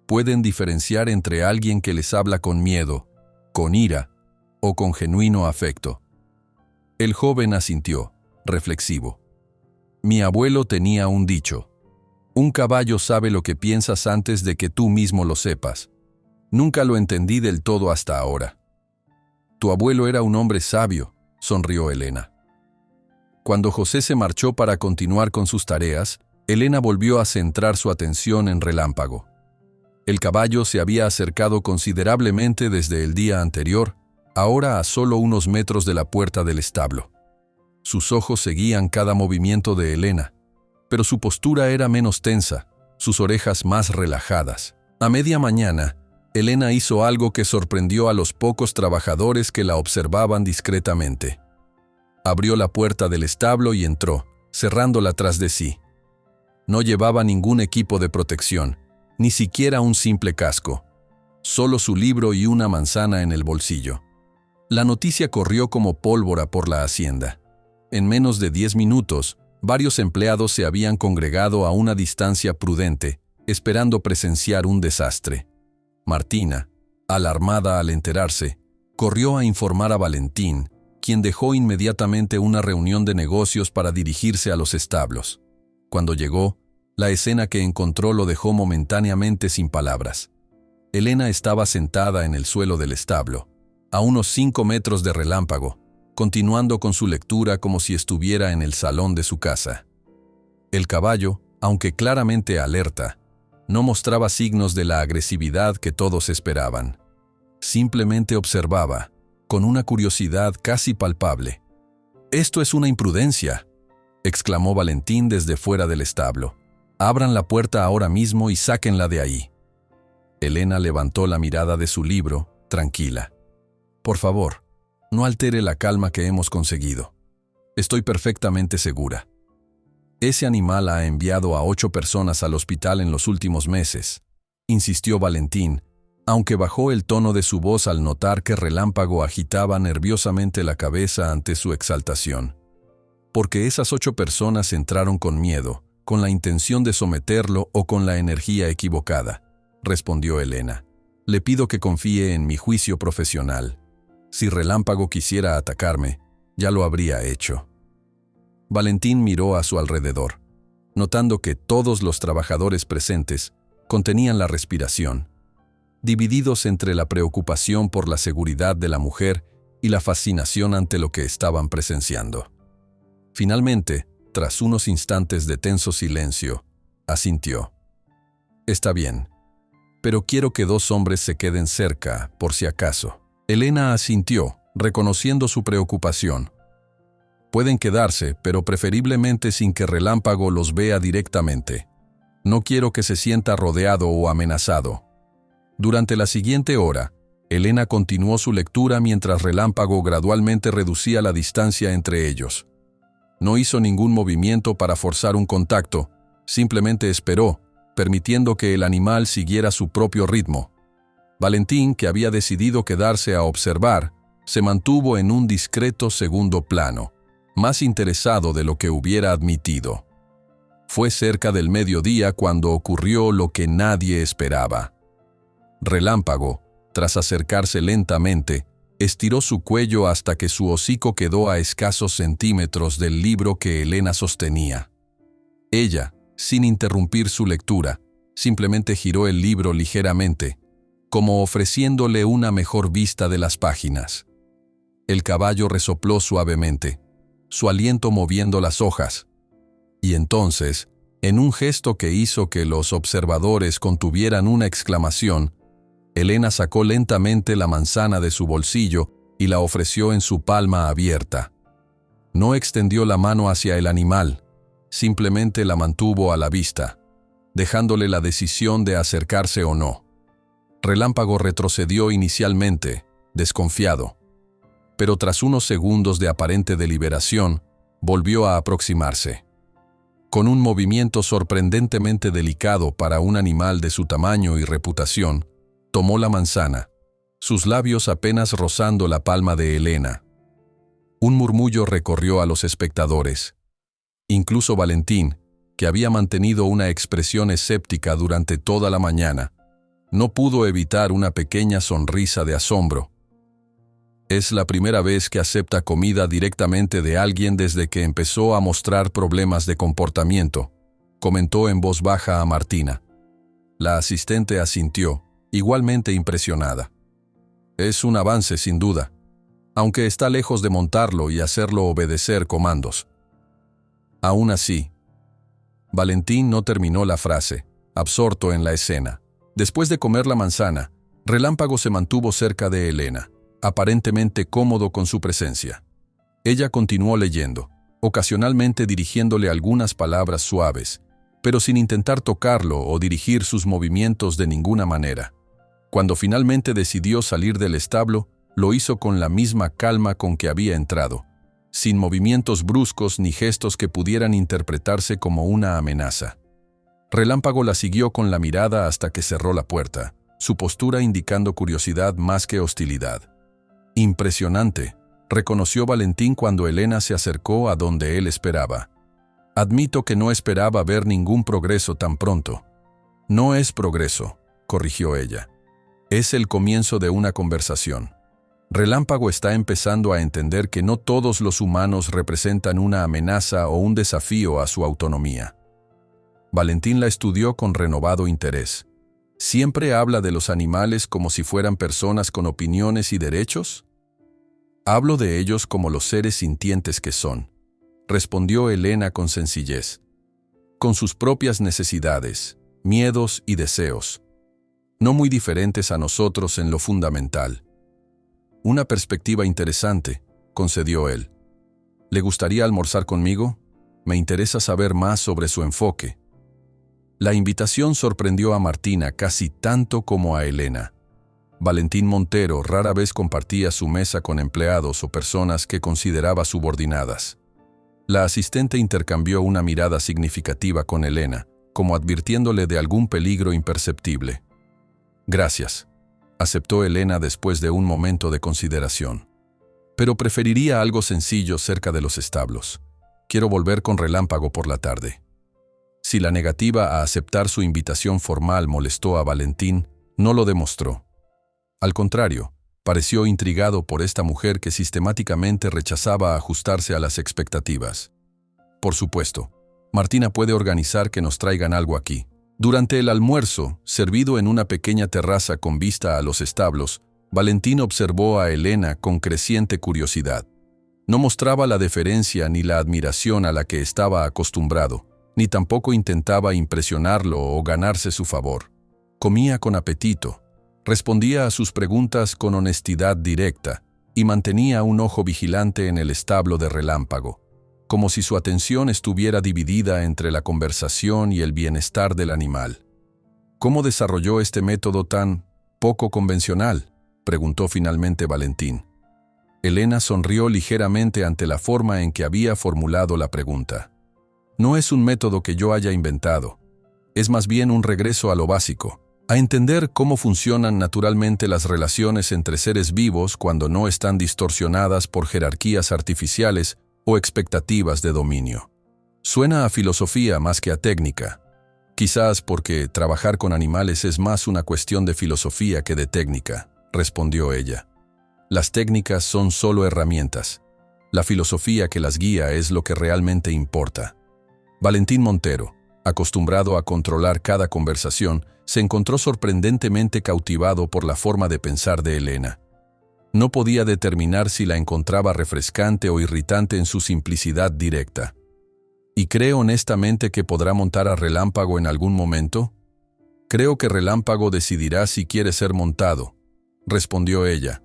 Pueden diferenciar entre alguien que les habla con miedo, con ira o con genuino afecto. El joven asintió, reflexivo. Mi abuelo tenía un dicho: un caballo sabe lo que piensas antes de que tú mismo lo sepas. Nunca lo entendí del todo hasta ahora. Tu abuelo era un hombre sabio, sonrió Elena. Cuando José se marchó para continuar con sus tareas, Elena volvió a centrar su atención en Relámpago. El caballo se había acercado considerablemente desde el día anterior, ahora a solo unos metros de la puerta del establo. Sus ojos seguían cada movimiento de Elena, pero su postura era menos tensa, sus orejas más relajadas. A media mañana, Elena hizo algo que sorprendió a los pocos trabajadores que la observaban discretamente. Abrió la puerta del establo y entró, cerrándola tras de sí. No llevaba ningún equipo de protección, ni siquiera un simple casco, solo su libro y una manzana en el bolsillo. La noticia corrió como pólvora por la hacienda. En menos de 10 minutos, varios empleados se habían congregado a una distancia prudente, esperando presenciar un desastre. Martina, alarmada al enterarse, corrió a informar a Valentín, quien dejó inmediatamente una reunión de negocios para dirigirse a los establos. Cuando llegó, la escena que encontró lo dejó momentáneamente sin palabras. Elena estaba sentada en el suelo del establo, a unos 5 metros de Relámpago, continuando con su lectura como si estuviera en el salón de su casa. El caballo, aunque claramente alerta, no mostraba signos de la agresividad que todos esperaban. Simplemente observaba, con una curiosidad casi palpable. «Esto es una imprudencia», exclamó Valentín desde fuera del establo. «Abran la puerta ahora mismo y sáquenla de ahí». Elena levantó la mirada de su libro, tranquila. «Por favor, no altere la calma que hemos conseguido. Estoy perfectamente segura. Ese animal ha enviado a 8 personas al hospital en los últimos meses», insistió Valentín, aunque bajó el tono de su voz al notar que Relámpago agitaba nerviosamente la cabeza ante su exaltación. «Porque esas 8 personas entraron con miedo, con la intención de someterlo o con la energía equivocada», respondió Elena. «Le pido que confíe en mi juicio profesional. Si Relámpago quisiera atacarme, ya lo habría hecho». Valentín miró a su alrededor, notando que todos los trabajadores presentes contenían la respiración, divididos entre la preocupación por la seguridad de la mujer y la fascinación ante lo que estaban presenciando. Finalmente, tras unos instantes de tenso silencio, asintió. «Está bien, pero quiero que 2 hombres se queden cerca, por si acaso». Elena asintió, reconociendo su preocupación. «Pueden quedarse, pero preferiblemente sin que Relámpago los vea directamente. No quiero que se sienta rodeado o amenazado». Durante la siguiente hora, Elena continuó su lectura mientras Relámpago gradualmente reducía la distancia entre ellos. No hizo ningún movimiento para forzar un contacto, simplemente esperó, permitiendo que el animal siguiera su propio ritmo. Valentín, que había decidido quedarse a observar, se mantuvo en un discreto segundo plano, más interesado de lo que hubiera admitido. Fue cerca del mediodía cuando ocurrió lo que nadie esperaba. Relámpago, tras acercarse lentamente, estiró su cuello hasta que su hocico quedó a escasos centímetros del libro que Elena sostenía. Ella, sin interrumpir su lectura, simplemente giró el libro ligeramente, como ofreciéndole una mejor vista de las páginas. El caballo resopló suavemente, su aliento moviendo las hojas. Y entonces, en un gesto que hizo que los observadores contuvieran una exclamación, Elena sacó lentamente la manzana de su bolsillo y la ofreció en su palma abierta. No extendió la mano hacia el animal, simplemente la mantuvo a la vista, dejándole la decisión de acercarse o no. Relámpago retrocedió inicialmente, desconfiado, pero tras unos segundos de aparente deliberación, volvió a aproximarse. Con un movimiento sorprendentemente delicado para un animal de su tamaño y reputación, tomó la manzana, sus labios apenas rozando la palma de Elena. Un murmullo recorrió a los espectadores. Incluso Valentín, que había mantenido una expresión escéptica durante toda la mañana, no pudo evitar una pequeña sonrisa de asombro. Es la primera vez que acepta comida directamente de alguien desde que empezó a mostrar problemas de comportamiento, comentó en voz baja a Martina. La asistente asintió, igualmente impresionada. Es un avance sin duda, aunque está lejos de montarlo y hacerlo obedecer comandos. Aún así, Valentín no terminó la frase, absorto en la escena. Después de comer la manzana, Relámpago se mantuvo cerca de Elena, aparentemente cómodo con su presencia. Ella continuó leyendo, ocasionalmente dirigiéndole algunas palabras suaves, pero sin intentar tocarlo o dirigir sus movimientos de ninguna manera. Cuando finalmente decidió salir del establo, lo hizo con la misma calma con que había entrado, sin movimientos bruscos ni gestos que pudieran interpretarse como una amenaza. Relámpago la siguió con la mirada hasta que cerró la puerta, su postura indicando curiosidad más que hostilidad. Impresionante, reconoció Valentín cuando Elena se acercó a donde él esperaba. Admito que no esperaba ver ningún progreso tan pronto. No es progreso, corrigió ella. Es el comienzo de una conversación. Relámpago está empezando a entender que no todos los humanos representan una amenaza o un desafío a su autonomía. Valentín la estudió con renovado interés. ¿Siempre habla de los animales como si fueran personas con opiniones y derechos? Hablo de ellos como los seres sintientes que son, respondió Elena con sencillez, con sus propias necesidades, miedos y deseos, no muy diferentes a nosotros en lo fundamental. Una perspectiva interesante, concedió él. ¿Le gustaría almorzar conmigo? Me interesa saber más sobre su enfoque. La invitación sorprendió a Martina casi tanto como a Elena. Valentín Montero rara vez compartía su mesa con empleados o personas que consideraba subordinadas. La asistente intercambió una mirada significativa con Elena, como advirtiéndole de algún peligro imperceptible. Gracias, aceptó Elena después de un momento de consideración. Pero preferiría algo sencillo cerca de los establos. Quiero volver con Relámpago por la tarde. Si la negativa a aceptar su invitación formal molestó a Valentín, no lo demostró. Al contrario, pareció intrigado por esta mujer que sistemáticamente rechazaba ajustarse a las expectativas. Por supuesto, Martina puede organizar que nos traigan algo aquí. Durante el almuerzo, servido en una pequeña terraza con vista a los establos, Valentín observó a Elena con creciente curiosidad. No mostraba la deferencia ni la admiración a la que estaba acostumbrado, ni tampoco intentaba impresionarlo o ganarse su favor. Comía con apetito, respondía a sus preguntas con honestidad directa y mantenía un ojo vigilante en el establo de Relámpago, como si su atención estuviera dividida entre la conversación y el bienestar del animal. ¿Cómo desarrolló este método tan poco convencional?, preguntó finalmente Valentín. Elena sonrió ligeramente ante la forma en que había formulado la pregunta. No es un método que yo haya inventado. Es más bien un regreso a lo básico, a entender cómo funcionan naturalmente las relaciones entre seres vivos cuando no están distorsionadas por jerarquías artificiales o expectativas de dominio. Suena a filosofía más que a técnica. Quizás porque trabajar con animales es más una cuestión de filosofía que de técnica, respondió ella. Las técnicas son solo herramientas. La filosofía que las guía es lo que realmente importa. Valentín Montero, acostumbrado a controlar cada conversación, se encontró sorprendentemente cautivado por la forma de pensar de Elena. No podía determinar si la encontraba refrescante o irritante en su simplicidad directa. ¿Y cree honestamente que podrá montar a Relámpago en algún momento? Creo que Relámpago decidirá si quiere ser montado, respondió ella.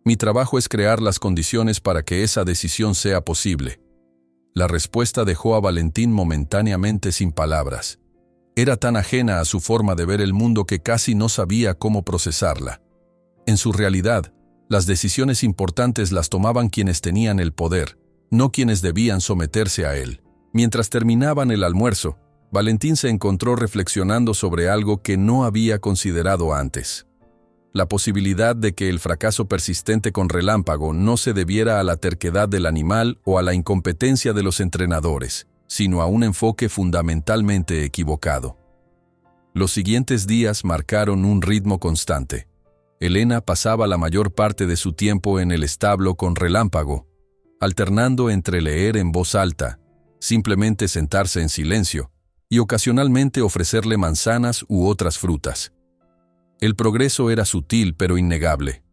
Mi trabajo es crear las condiciones para que esa decisión sea posible. La respuesta dejó a Valentín momentáneamente sin palabras. Era tan ajena a su forma de ver el mundo que casi no sabía cómo procesarla. En su realidad, las decisiones importantes las tomaban quienes tenían el poder, no quienes debían someterse a él. Mientras terminaban el almuerzo, Valentín se encontró reflexionando sobre algo que no había considerado antes. La posibilidad de que el fracaso persistente con Relámpago no se debiera a la terquedad del animal o a la incompetencia de los entrenadores, sino a un enfoque fundamentalmente equivocado. Los siguientes días marcaron un ritmo constante. Elena pasaba la mayor parte de su tiempo en el establo con Relámpago, alternando entre leer en voz alta, simplemente sentarse en silencio, y ocasionalmente ofrecerle manzanas u otras frutas. El progreso era sutil pero innegable.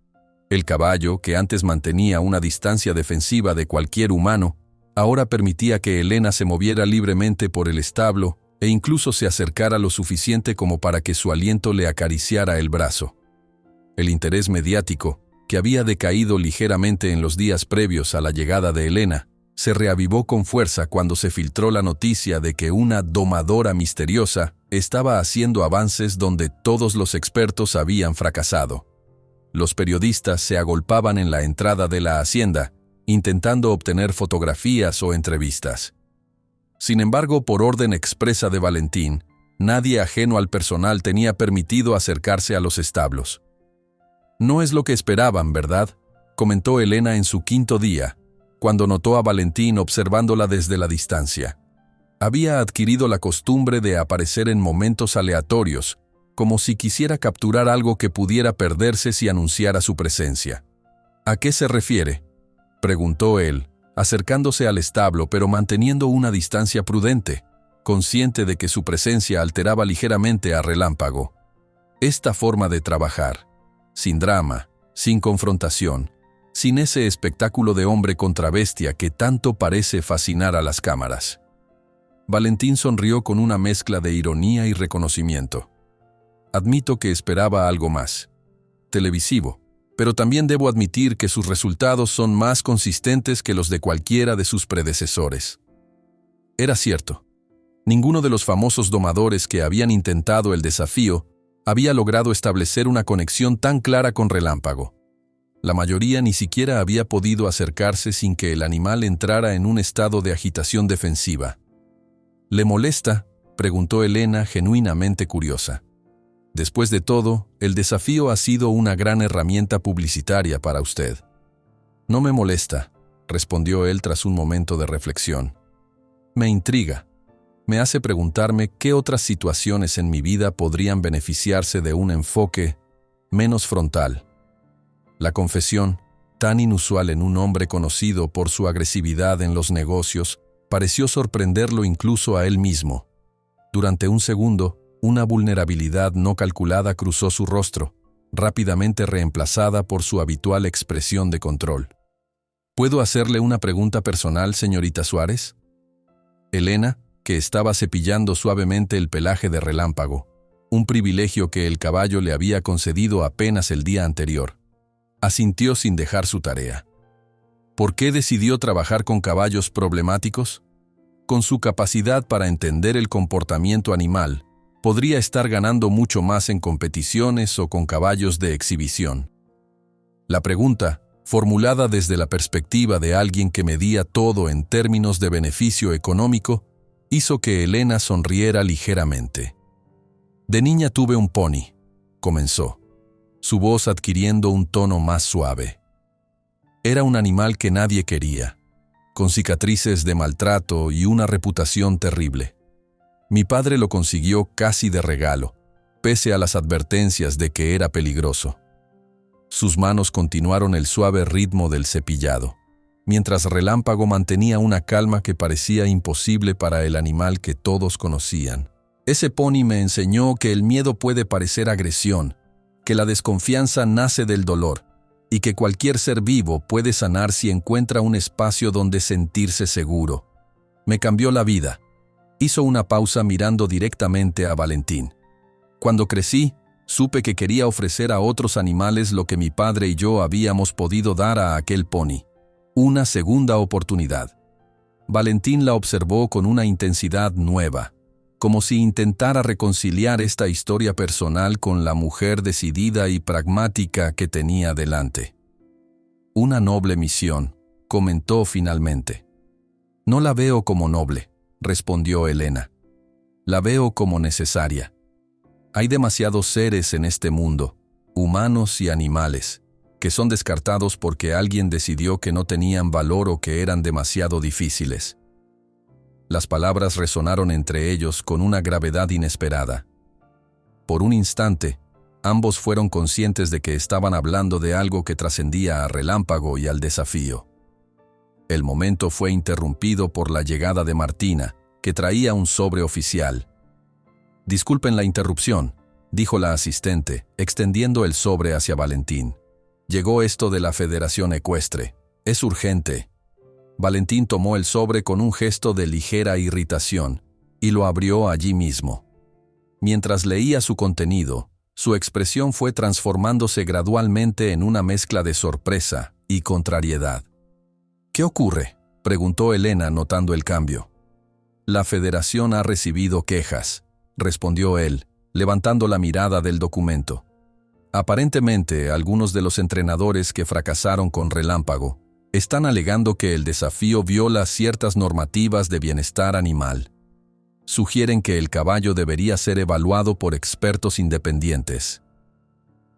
El caballo, que antes mantenía una distancia defensiva de cualquier humano, ahora permitía que Elena se moviera libremente por el establo e incluso se acercara lo suficiente como para que su aliento le acariciara el brazo. El interés mediático, que había decaído ligeramente en los días previos a la llegada de Elena, se reavivó con fuerza cuando se filtró la noticia de que una domadora misteriosa estaba haciendo avances donde todos los expertos habían fracasado. Los periodistas se agolpaban en la entrada de la hacienda, intentando obtener fotografías o entrevistas. Sin embargo, por orden expresa de Valentín, nadie ajeno al personal tenía permitido acercarse a los establos. «No es lo que esperaban, ¿verdad?», comentó Elena en su quinto día, cuando notó a Valentín observándola desde la distancia. Había adquirido la costumbre de aparecer en momentos aleatorios, como si quisiera capturar algo que pudiera perderse si anunciara su presencia. «¿A qué se refiere?», preguntó él, acercándose al establo pero manteniendo una distancia prudente, consciente de que su presencia alteraba ligeramente a Relámpago. Esta forma de trabajar, sin drama, sin confrontación, sin ese espectáculo de hombre contra bestia que tanto parece fascinar a las cámaras. Valentín sonrió con una mezcla de ironía y reconocimiento. «Admito que esperaba algo más televisivo, pero también debo admitir que sus resultados son más consistentes que los de cualquiera de sus predecesores». Era cierto. Ninguno de los famosos domadores que habían intentado el desafío había logrado establecer una conexión tan clara con Relámpago. La mayoría ni siquiera había podido acercarse sin que el animal entrara en un estado de agitación defensiva. «¿Le molesta?», preguntó Elena, genuinamente curiosa. «Después de todo, el desafío ha sido una gran herramienta publicitaria para usted». «No me molesta», respondió él tras un momento de reflexión. «Me intriga. Me hace preguntarme qué otras situaciones en mi vida podrían beneficiarse de un enfoque menos frontal». La confesión, tan inusual en un hombre conocido por su agresividad en los negocios, pareció sorprenderlo incluso a él mismo. Durante un segundo, una vulnerabilidad no calculada cruzó su rostro, rápidamente reemplazada por su habitual expresión de control. «¿Puedo hacerle una pregunta personal, señorita Suárez?». Elena, que estaba cepillando suavemente el pelaje de Relámpago, un privilegio que el caballo le había concedido apenas el día anterior, asintió sin dejar su tarea. ¿Por qué decidió trabajar con caballos problemáticos? Con su capacidad para entender el comportamiento animal, podría estar ganando mucho más en competiciones o con caballos de exhibición. La pregunta, formulada desde la perspectiva de alguien que medía todo en términos de beneficio económico, hizo que Elena sonriera ligeramente. «De niña tuve un pony», comenzó, su voz adquiriendo un tono más suave. «Era un animal que nadie quería, con cicatrices de maltrato y una reputación terrible. Mi padre lo consiguió casi de regalo, pese a las advertencias de que era peligroso». Sus manos continuaron el suave ritmo del cepillado, mientras Relámpago mantenía una calma que parecía imposible para el animal que todos conocían. «Ese pony me enseñó que el miedo puede parecer agresión, que la desconfianza nace del dolor, y que cualquier ser vivo puede sanar si encuentra un espacio donde sentirse seguro. Me cambió la vida». Hizo una pausa mirando directamente a Valentín. «Cuando crecí, supe que quería ofrecer a otros animales lo que mi padre y yo habíamos podido dar a aquel pony. Una segunda oportunidad». Valentín la observó con una intensidad nueva, como si intentara reconciliar esta historia personal con la mujer decidida y pragmática que tenía delante. «Una noble misión», comentó finalmente. «No la veo como noble», respondió Elena. «La veo como necesaria. Hay demasiados seres en este mundo, humanos y animales, que son descartados porque alguien decidió que no tenían valor o que eran demasiado difíciles. Las palabras resonaron entre ellos con una gravedad inesperada. Por un instante, ambos fueron conscientes de que estaban hablando de algo que trascendía a Relámpago y al desafío. El momento fue interrumpido por la llegada de Martina, que traía un sobre oficial. «Disculpen la interrupción», dijo la asistente, extendiendo el sobre hacia Valentín. «Llegó esto de la Federación Ecuestre. Es urgente». Valentín tomó el sobre con un gesto de ligera irritación y lo abrió allí mismo. Mientras leía su contenido, su expresión fue transformándose gradualmente en una mezcla de sorpresa y contrariedad. «¿Qué ocurre?», preguntó Elena notando el cambio. «La Federación ha recibido quejas», respondió él, levantando la mirada del documento. «Aparentemente, algunos de los entrenadores que fracasaron con Relámpago están alegando que el desafío viola ciertas normativas de bienestar animal. Sugieren que el caballo debería ser evaluado por expertos independientes.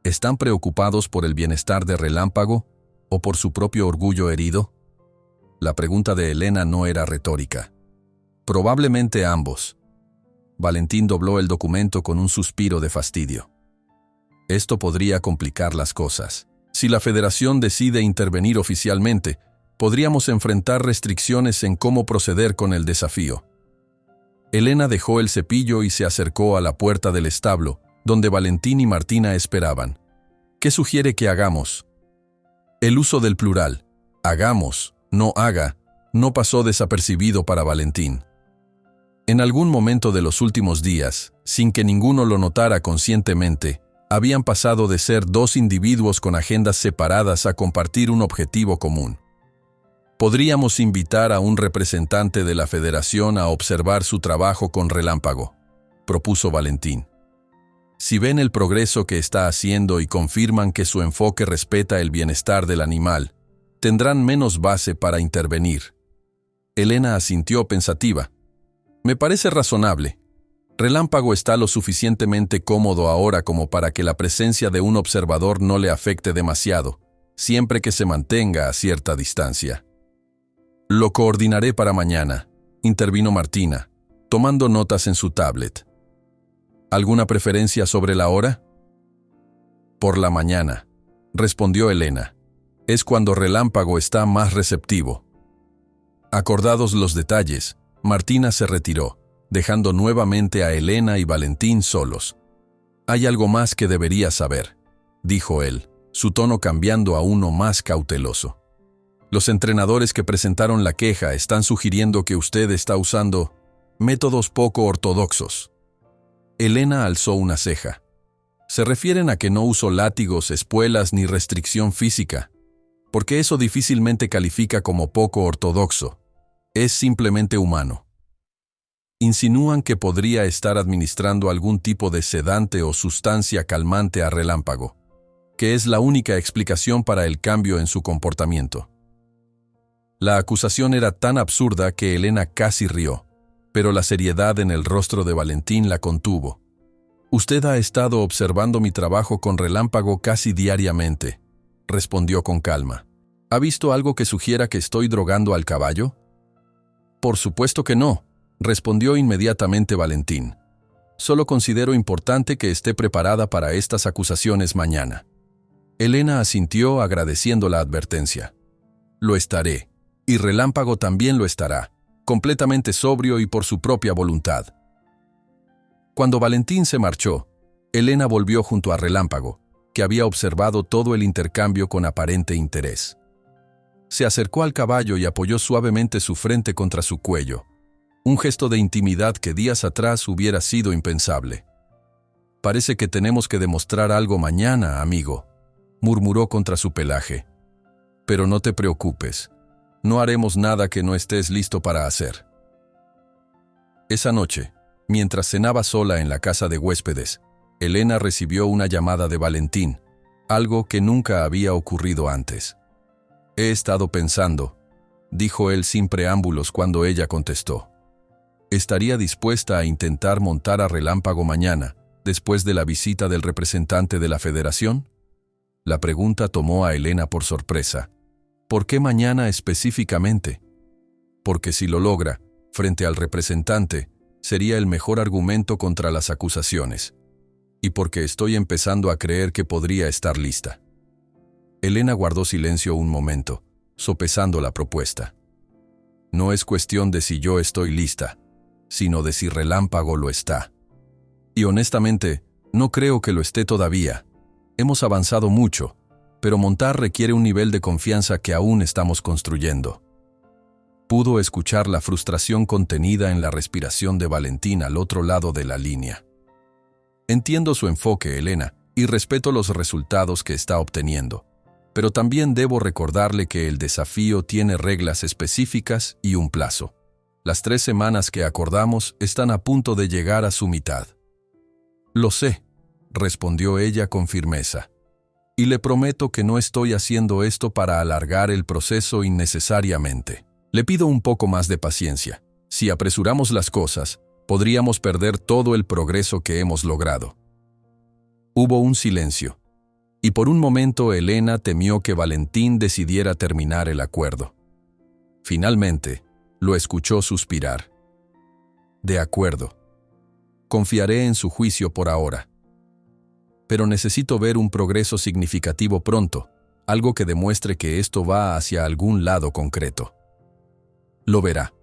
¿Están preocupados por el bienestar de Relámpago o por su propio orgullo herido?». La pregunta de Elena no era retórica. «Probablemente ambos». Valentín dobló el documento con un suspiro de fastidio. «Esto podría complicar las cosas. Si la Federación decide intervenir oficialmente, podríamos enfrentar restricciones en cómo proceder con el desafío». Elena dejó el cepillo y se acercó a la puerta del establo, donde Valentín y Martina esperaban. «¿Qué sugiere que hagamos?». El uso del plural, hagamos, no haga, no pasó desapercibido para Valentín. En algún momento de los últimos días, sin que ninguno lo notara conscientemente, habían pasado de ser dos individuos con agendas separadas a compartir un objetivo común. «Podríamos invitar a un representante de la Federación a observar su trabajo con Relámpago», propuso Valentín. «Si ven el progreso que está haciendo y confirman que su enfoque respeta el bienestar del animal, tendrán menos base para intervenir». Elena asintió pensativa. «Me parece razonable. Relámpago está lo suficientemente cómodo ahora como para que la presencia de un observador no le afecte demasiado, siempre que se mantenga a cierta distancia». «Lo coordinaré para mañana», intervino Martina, tomando notas en su tablet. «¿Alguna preferencia sobre la hora?». «Por la mañana», respondió Elena. «Es cuando Relámpago está más receptivo». Acordados los detalles, Martina se retiró, dejando nuevamente a Elena y Valentín solos. «Hay algo más que debería saber», dijo él, su tono cambiando a uno más cauteloso. «Los entrenadores que presentaron la queja están sugiriendo que usted está usando métodos poco ortodoxos». Elena alzó una ceja. «¿Se refieren a que no uso látigos, espuelas ni restricción física? Porque eso difícilmente califica como poco ortodoxo. Es simplemente humano». «Insinúan que podría estar administrando algún tipo de sedante o sustancia calmante a Relámpago, que es la única explicación para el cambio en su comportamiento». La acusación era tan absurda que Elena casi rió, pero la seriedad en el rostro de Valentín la contuvo. «Usted ha estado observando mi trabajo con Relámpago casi diariamente», respondió con calma. «¿Ha visto algo que sugiera que estoy drogando al caballo?». «Por supuesto que no», respondió inmediatamente Valentín. «Solo considero importante que esté preparada para estas acusaciones mañana». Elena asintió agradeciendo la advertencia. «Lo estaré, y Relámpago también lo estará, completamente sobrio y por su propia voluntad». Cuando Valentín se marchó, Elena volvió junto a Relámpago, que había observado todo el intercambio con aparente interés. Se acercó al caballo y apoyó suavemente su frente contra su cuello, un gesto de intimidad que días atrás hubiera sido impensable. «Parece que tenemos que demostrar algo mañana, amigo», murmuró contra su pelaje. «Pero no te preocupes, no haremos nada que no estés listo para hacer». Esa noche, mientras cenaba sola en la casa de huéspedes, Elena recibió una llamada de Valentín, algo que nunca había ocurrido antes. «He estado pensando», dijo él sin preámbulos cuando ella contestó. «¿Estaría dispuesta a intentar montar a Relámpago mañana, después de la visita del representante de la Federación?» La pregunta tomó a Elena por sorpresa. ¿Por qué mañana específicamente? Porque si lo logra, frente al representante, sería el mejor argumento contra las acusaciones, y porque estoy empezando a creer que podría estar lista. Elena guardó silencio un momento, sopesando la propuesta. No es cuestión de si yo estoy lista, sino de si Relámpago lo está. Y honestamente, no creo que lo esté todavía. Hemos avanzado mucho, pero montar requiere un nivel de confianza que aún estamos construyendo. Pudo escuchar la frustración contenida en la respiración de Valentín al otro lado de la línea. Entiendo su enfoque, Elena, y respeto los resultados que está obteniendo, pero también debo recordarle que el desafío tiene reglas específicas y un plazo. Las 3 semanas que acordamos están a punto de llegar a su mitad. Lo sé, respondió ella con firmeza, y le prometo que no estoy haciendo esto para alargar el proceso innecesariamente. Le pido un poco más de paciencia. Si apresuramos las cosas, podríamos perder todo el progreso que hemos logrado. Hubo un silencio, y por un momento Elena temió que Valentín decidiera terminar el acuerdo. Finalmente, lo escuchó suspirar. De acuerdo. Confiaré en su juicio por ahora. Pero necesito ver un progreso significativo pronto, algo que demuestre que esto va hacia algún lado concreto. Lo verá,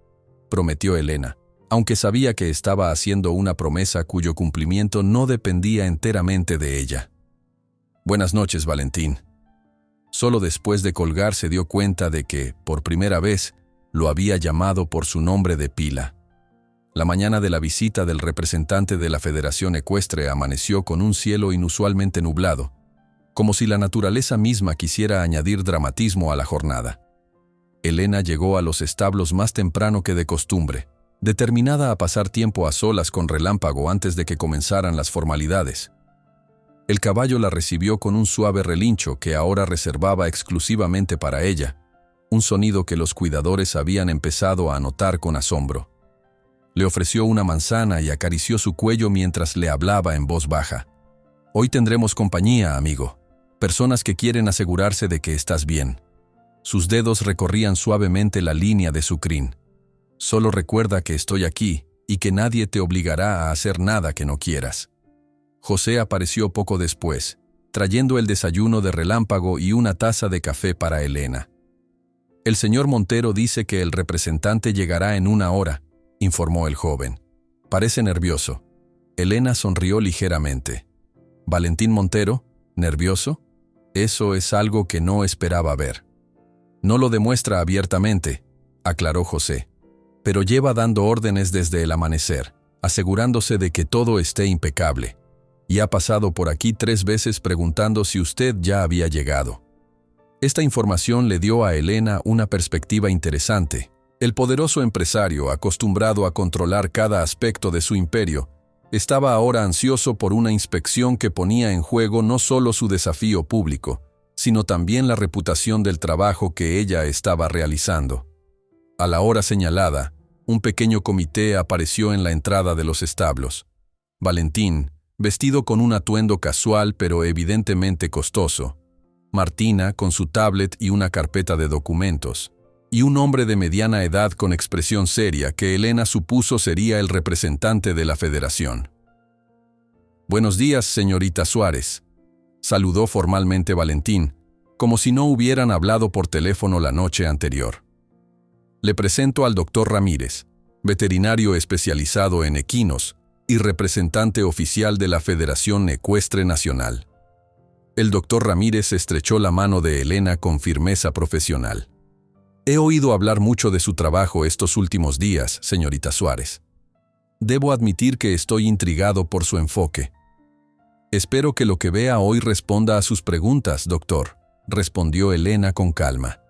prometió Elena, aunque sabía que estaba haciendo una promesa cuyo cumplimiento no dependía enteramente de ella. Buenas noches, Valentín. Solo después de colgar se dio cuenta de que, por primera vez, lo había llamado por su nombre de pila. La mañana de la visita del representante de la Federación Ecuestre amaneció con un cielo inusualmente nublado, como si la naturaleza misma quisiera añadir dramatismo a la jornada. Elena llegó a los establos más temprano que de costumbre, determinada a pasar tiempo a solas con Relámpago antes de que comenzaran las formalidades. El caballo la recibió con un suave relincho que ahora reservaba exclusivamente para ella, un sonido que los cuidadores habían empezado a notar con asombro. Le ofreció una manzana y acarició su cuello mientras le hablaba en voz baja. Hoy tendremos compañía, amigo. Personas que quieren asegurarse de que estás bien. Sus dedos recorrían suavemente la línea de su crin. Solo recuerda que estoy aquí y que nadie te obligará a hacer nada que no quieras. José apareció poco después, trayendo el desayuno de Relámpago y una taza de café para Elena. El señor Montero dice que el representante llegará en 1 hora, informó el joven. Parece nervioso. Elena sonrió ligeramente. ¿Valentín Montero? ¿Nervioso? Eso es algo que no esperaba ver. No lo demuestra abiertamente, aclaró José, pero lleva dando órdenes desde el amanecer, asegurándose de que todo esté impecable. Y ha pasado por aquí 3 veces preguntando si usted ya había llegado. Esta información le dio a Elena una perspectiva interesante. El poderoso empresario, acostumbrado a controlar cada aspecto de su imperio, estaba ahora ansioso por una inspección que ponía en juego no solo su desafío público, sino también la reputación del trabajo que ella estaba realizando. A la hora señalada, un pequeño comité apareció en la entrada de los establos. Valentín, vestido con un atuendo casual pero evidentemente costoso. Martina, con su tablet y una carpeta de documentos. Y un hombre de mediana edad con expresión seria que Elena supuso sería el representante de la Federación. «Buenos días, señorita Suárez», saludó formalmente Valentín, como si no hubieran hablado por teléfono la noche anterior. «Le presento al doctor Ramírez, veterinario especializado en equinos y representante oficial de la Federación Ecuestre Nacional». El doctor Ramírez estrechó la mano de Elena con firmeza profesional. «He oído hablar mucho de su trabajo estos últimos días, señorita Suárez. Debo admitir que estoy intrigado por su enfoque. Espero que lo que vea hoy responda a sus preguntas, doctor», respondió Elena con calma.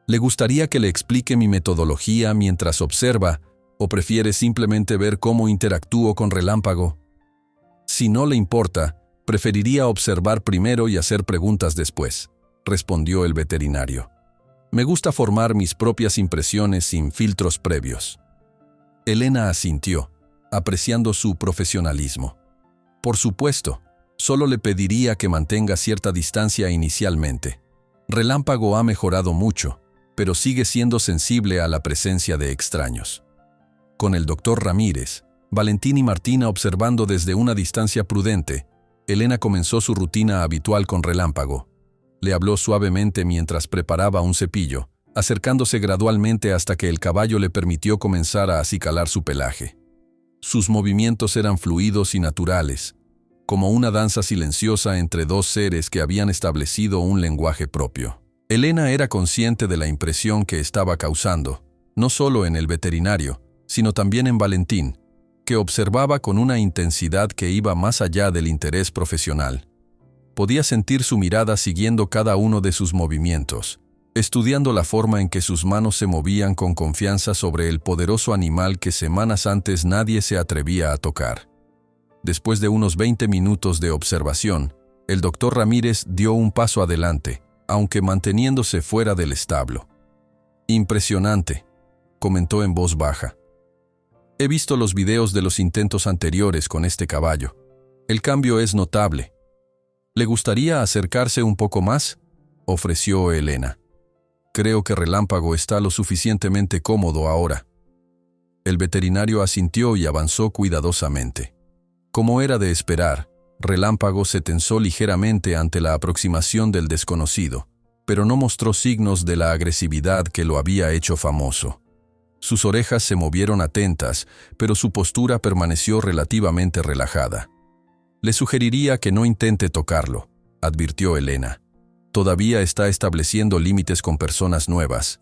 «¿Le gustaría que le explique mi metodología mientras observa, o prefiere simplemente ver cómo interactúo con Relámpago? Si no le importa, preferiría observar primero y hacer preguntas después», respondió el veterinario. «Me gusta formar mis propias impresiones sin filtros previos». Elena asintió, apreciando su profesionalismo. «Por supuesto, solo le pediría que mantenga cierta distancia inicialmente. Relámpago ha mejorado mucho, pero sigue siendo sensible a la presencia de extraños». Con el doctor Ramírez, Valentín y Martina observando desde una distancia prudente, Elena comenzó su rutina habitual con Relámpago. Le habló suavemente mientras preparaba un cepillo, acercándose gradualmente hasta que el caballo le permitió comenzar a acicalar su pelaje. Sus movimientos eran fluidos y naturales, como una danza silenciosa entre dos seres que habían establecido un lenguaje propio. Elena era consciente de la impresión que estaba causando, no solo en el veterinario, sino también en Valentín, que observaba con una intensidad que iba más allá del interés profesional. Podía sentir su mirada siguiendo cada uno de sus movimientos, estudiando la forma en que sus manos se movían con confianza sobre el poderoso animal que semanas antes nadie se atrevía a tocar. Después de unos 20 minutos de observación, el doctor Ramírez dio un paso adelante, aunque manteniéndose fuera del establo. «Impresionante», comentó en voz baja. «He visto los videos de los intentos anteriores con este caballo. El cambio es notable». «¿Le gustaría acercarse un poco más?», ofreció Elena. «Creo que Relámpago está lo suficientemente cómodo ahora». El veterinario asintió y avanzó cuidadosamente. Como era de esperar, Relámpago se tensó ligeramente ante la aproximación del desconocido, pero no mostró signos de la agresividad que lo había hecho famoso. Sus orejas se movieron atentas, pero su postura permaneció relativamente relajada. «Le sugeriría que no intente tocarlo», advirtió Elena. «Todavía está estableciendo límites con personas nuevas».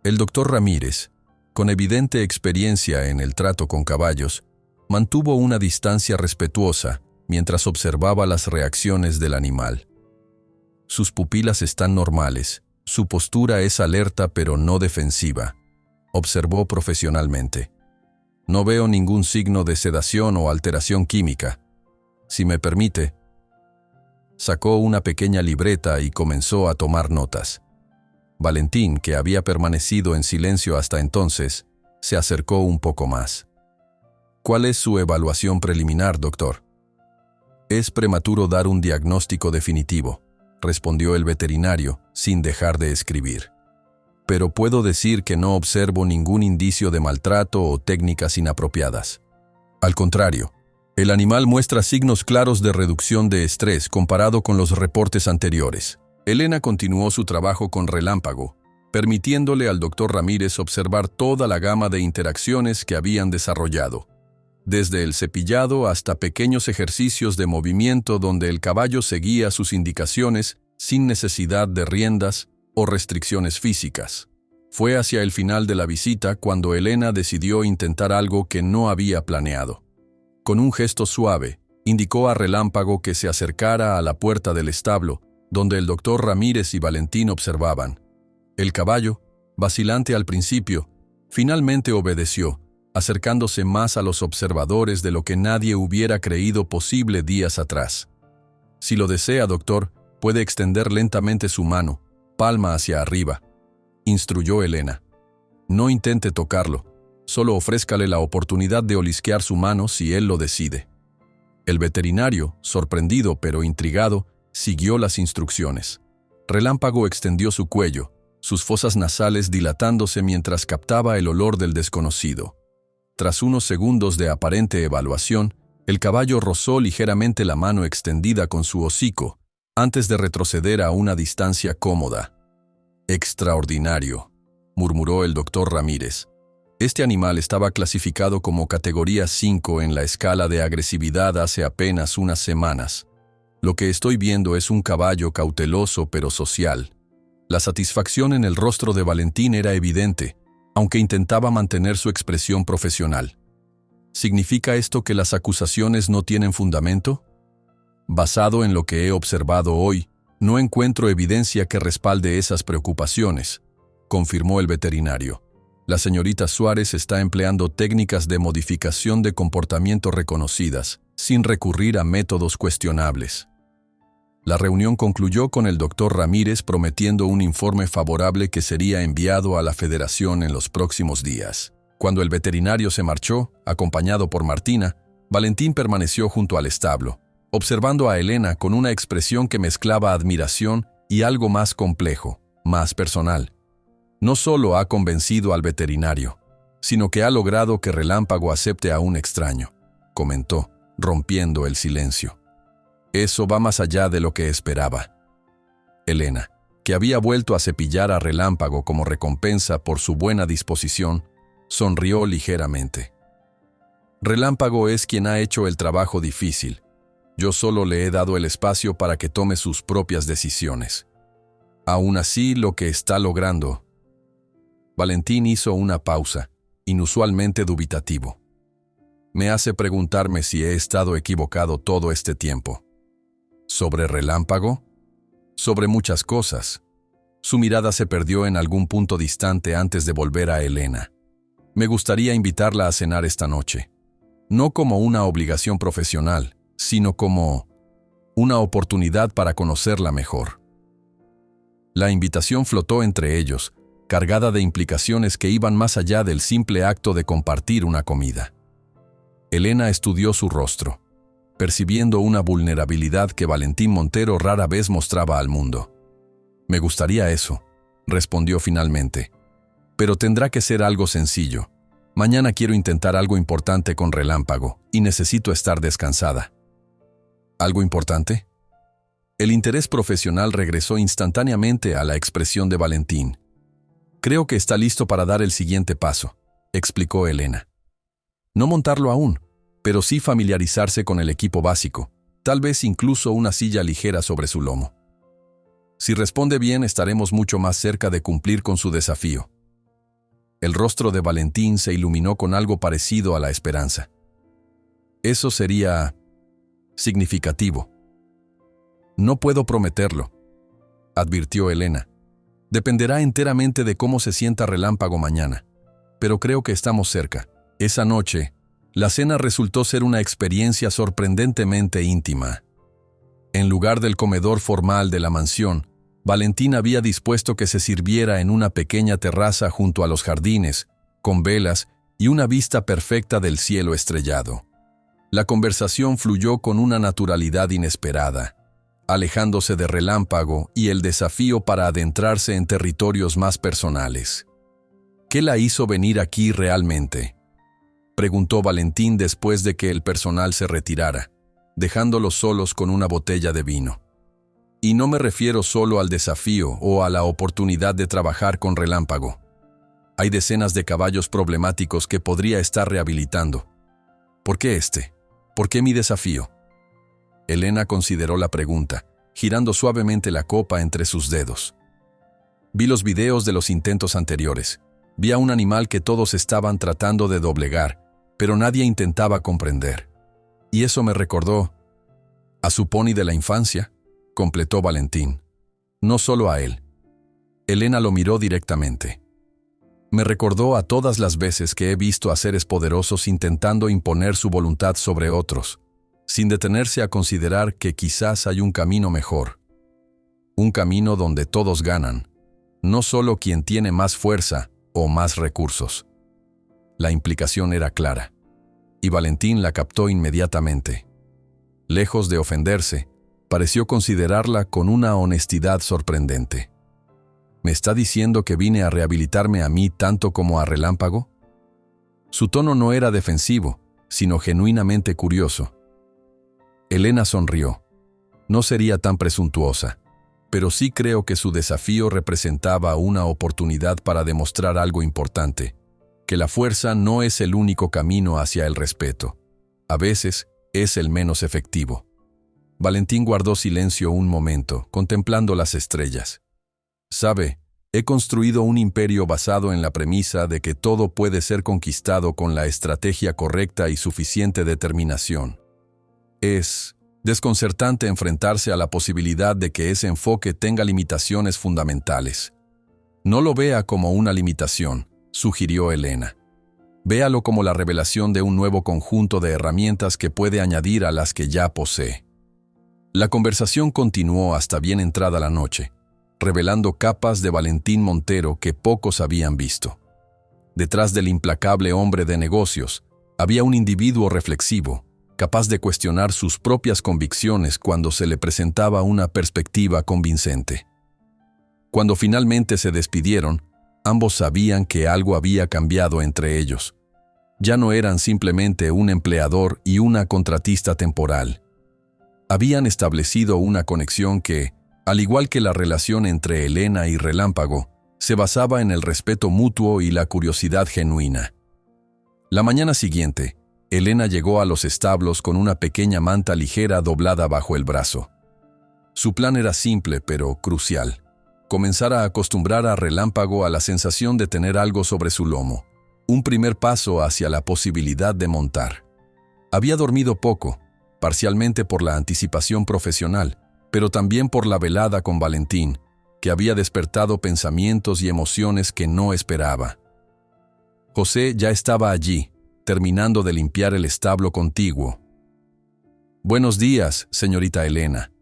El doctor Ramírez, con evidente experiencia en el trato con caballos, mantuvo una distancia respetuosa mientras observaba las reacciones del animal. «Sus pupilas están normales, su postura es alerta pero no defensiva», observó profesionalmente. «No veo ningún signo de sedación o alteración química. Si me permite». Sacó una pequeña libreta y comenzó a tomar notas. Valentín, que había permanecido en silencio hasta entonces, se acercó un poco más. «¿Cuál es su evaluación preliminar, doctor?» «Es prematuro dar un diagnóstico definitivo», respondió el veterinario, sin dejar de escribir. «Pero puedo decir que no observo ningún indicio de maltrato o técnicas inapropiadas. Al contrario, el animal muestra signos claros de reducción de estrés comparado con los reportes anteriores». Elena continuó su trabajo con Relámpago, permitiéndole al doctor Ramírez observar toda la gama de interacciones que habían desarrollado, desde el cepillado hasta pequeños ejercicios de movimiento donde el caballo seguía sus indicaciones sin necesidad de riendas o restricciones físicas. Fue hacia el final de la visita cuando Elena decidió intentar algo que no había planeado. Con un gesto suave, indicó a Relámpago que se acercara a la puerta del establo, donde el doctor Ramírez y Valentín observaban. El caballo, vacilante al principio, finalmente obedeció, acercándose más a los observadores de lo que nadie hubiera creído posible días atrás. «Si lo desea, doctor, puede extender lentamente su mano, palma hacia arriba», instruyó Elena. «No intente tocarlo, solo ofrézcale la oportunidad de olisquear su mano si él lo decide». El veterinario, sorprendido pero intrigado, siguió las instrucciones. Relámpago extendió su cuello, sus fosas nasales dilatándose mientras captaba el olor del desconocido. Tras unos segundos de aparente evaluación, el caballo rozó ligeramente la mano extendida con su hocico, antes de retroceder a una distancia cómoda. «Extraordinario», murmuró el doctor Ramírez. Este animal estaba clasificado como categoría 5 en la escala de agresividad hace apenas unas semanas. Lo que estoy viendo es un caballo cauteloso pero social. La satisfacción en el rostro de Valentín era evidente, aunque intentaba mantener su expresión profesional. ¿Significa esto que las acusaciones no tienen fundamento? Basado en lo que he observado hoy, no encuentro evidencia que respalde esas preocupaciones, confirmó el veterinario. La señorita Suárez está empleando técnicas de modificación de comportamiento reconocidas, sin recurrir a métodos cuestionables. La reunión concluyó con el doctor Ramírez prometiendo un informe favorable que sería enviado a la Federación en los próximos días. Cuando el veterinario se marchó, acompañado por Martina, Valentín permaneció junto al establo, observando a Elena con una expresión que mezclaba admiración y algo más complejo, más personal. No solo ha convencido al veterinario, sino que ha logrado que Relámpago acepte a un extraño, comentó, rompiendo el silencio. Eso va más allá de lo que esperaba. Elena, que había vuelto a cepillar a Relámpago como recompensa por su buena disposición, sonrió ligeramente. Relámpago es quien ha hecho el trabajo difícil. Yo solo le he dado el espacio para que tome sus propias decisiones. Aún así, lo que está logrando... Valentín hizo una pausa, inusualmente dubitativo. Me hace preguntarme si he estado equivocado todo este tiempo. ¿Sobre Relámpago? Sobre muchas cosas. Su mirada se perdió en algún punto distante antes de volver a Elena. Me gustaría invitarla a cenar esta noche. No como una obligación profesional, sino como una oportunidad para conocerla mejor. La invitación flotó entre ellos, cargada de implicaciones que iban más allá del simple acto de compartir una comida. Elena estudió su rostro, percibiendo una vulnerabilidad que Valentín Montero rara vez mostraba al mundo. Me gustaría eso, respondió finalmente. Pero tendrá que ser algo sencillo. Mañana quiero intentar algo importante con Relámpago y necesito estar descansada. ¿Algo importante? El interés profesional regresó instantáneamente a la expresión de Valentín. Creo que está listo para dar el siguiente paso, explicó Elena. No montarlo aún, pero sí familiarizarse con el equipo básico, tal vez incluso una silla ligera sobre su lomo. Si responde bien, estaremos mucho más cerca de cumplir con su desafío. El rostro de Valentín se iluminó con algo parecido a la esperanza. Eso sería significativo. No puedo prometerlo, advirtió Elena. Dependerá enteramente de cómo se sienta Relámpago mañana, pero creo que estamos cerca. Esa noche, la cena resultó ser una experiencia sorprendentemente íntima. En lugar del comedor formal de la mansión, Valentín había dispuesto que se sirviera en una pequeña terraza junto a los jardines, con velas y una vista perfecta del cielo estrellado. La conversación fluyó con una naturalidad inesperada, alejándose de Relámpago y el desafío para adentrarse en territorios más personales. ¿Qué la hizo venir aquí realmente?, preguntó Valentín después de que el personal se retirara, dejándolos solos con una botella de vino. Y no me refiero solo al desafío o a la oportunidad de trabajar con Relámpago. Hay decenas de caballos problemáticos que podría estar rehabilitando. ¿Por qué este? ¿Por qué mi desafío? Elena consideró la pregunta, girando suavemente la copa entre sus dedos. Vi los videos de los intentos anteriores. Vi a un animal que todos estaban tratando de doblegar, pero nadie intentaba comprender. Y eso me recordó a su pony de la infancia, completó Valentín. No solo a él. Elena lo miró directamente. Me recordó a todas las veces que he visto a seres poderosos intentando imponer su voluntad sobre otros, sin detenerse a considerar que quizás hay un camino mejor. Un camino donde todos ganan, no solo quien tiene más fuerza o más recursos. La implicación era clara, y Valentín la captó inmediatamente. Lejos de ofenderse, pareció considerarla con una honestidad sorprendente. ¿Me está diciendo que vine a rehabilitarme a mí tanto como a Relámpago? Su tono no era defensivo, sino genuinamente curioso. Elena sonrió. No sería tan presuntuosa, pero sí creo que su desafío representaba una oportunidad para demostrar algo importante, que la fuerza no es el único camino hacia el respeto. A veces, es el menos efectivo. Valentín guardó silencio un momento, contemplando las estrellas. Sabe, he construido un imperio basado en la premisa de que todo puede ser conquistado con la estrategia correcta y suficiente determinación. Es desconcertante enfrentarse a la posibilidad de que ese enfoque tenga limitaciones fundamentales. No lo vea como una limitación, sugirió Elena. Véalo como la revelación de un nuevo conjunto de herramientas que puede añadir a las que ya posee. La conversación continuó hasta bien entrada la noche, revelando capas de Valentín Montero que pocos habían visto. Detrás del implacable hombre de negocios, había un individuo reflexivo, capaz de cuestionar sus propias convicciones cuando se le presentaba una perspectiva convincente. Cuando finalmente se despidieron, Ambos sabían que algo había cambiado entre ellos. Ya no eran simplemente un empleador y una contratista temporal. Habían establecido una conexión que, al igual que la relación entre Elena y Relámpago, se basaba en el respeto mutuo y la curiosidad genuina. La mañana siguiente, Elena llegó a los establos con una pequeña manta ligera doblada bajo el brazo. Su plan era simple pero crucial: comenzar a acostumbrar a Relámpago a la sensación de tener algo sobre su lomo, un primer paso hacia la posibilidad de montar. Había dormido poco, parcialmente por la anticipación profesional, pero también por la velada con Valentín, que había despertado pensamientos y emociones que no esperaba. José ya estaba allí, terminando de limpiar el establo contiguo. «Buenos días, señorita Elena».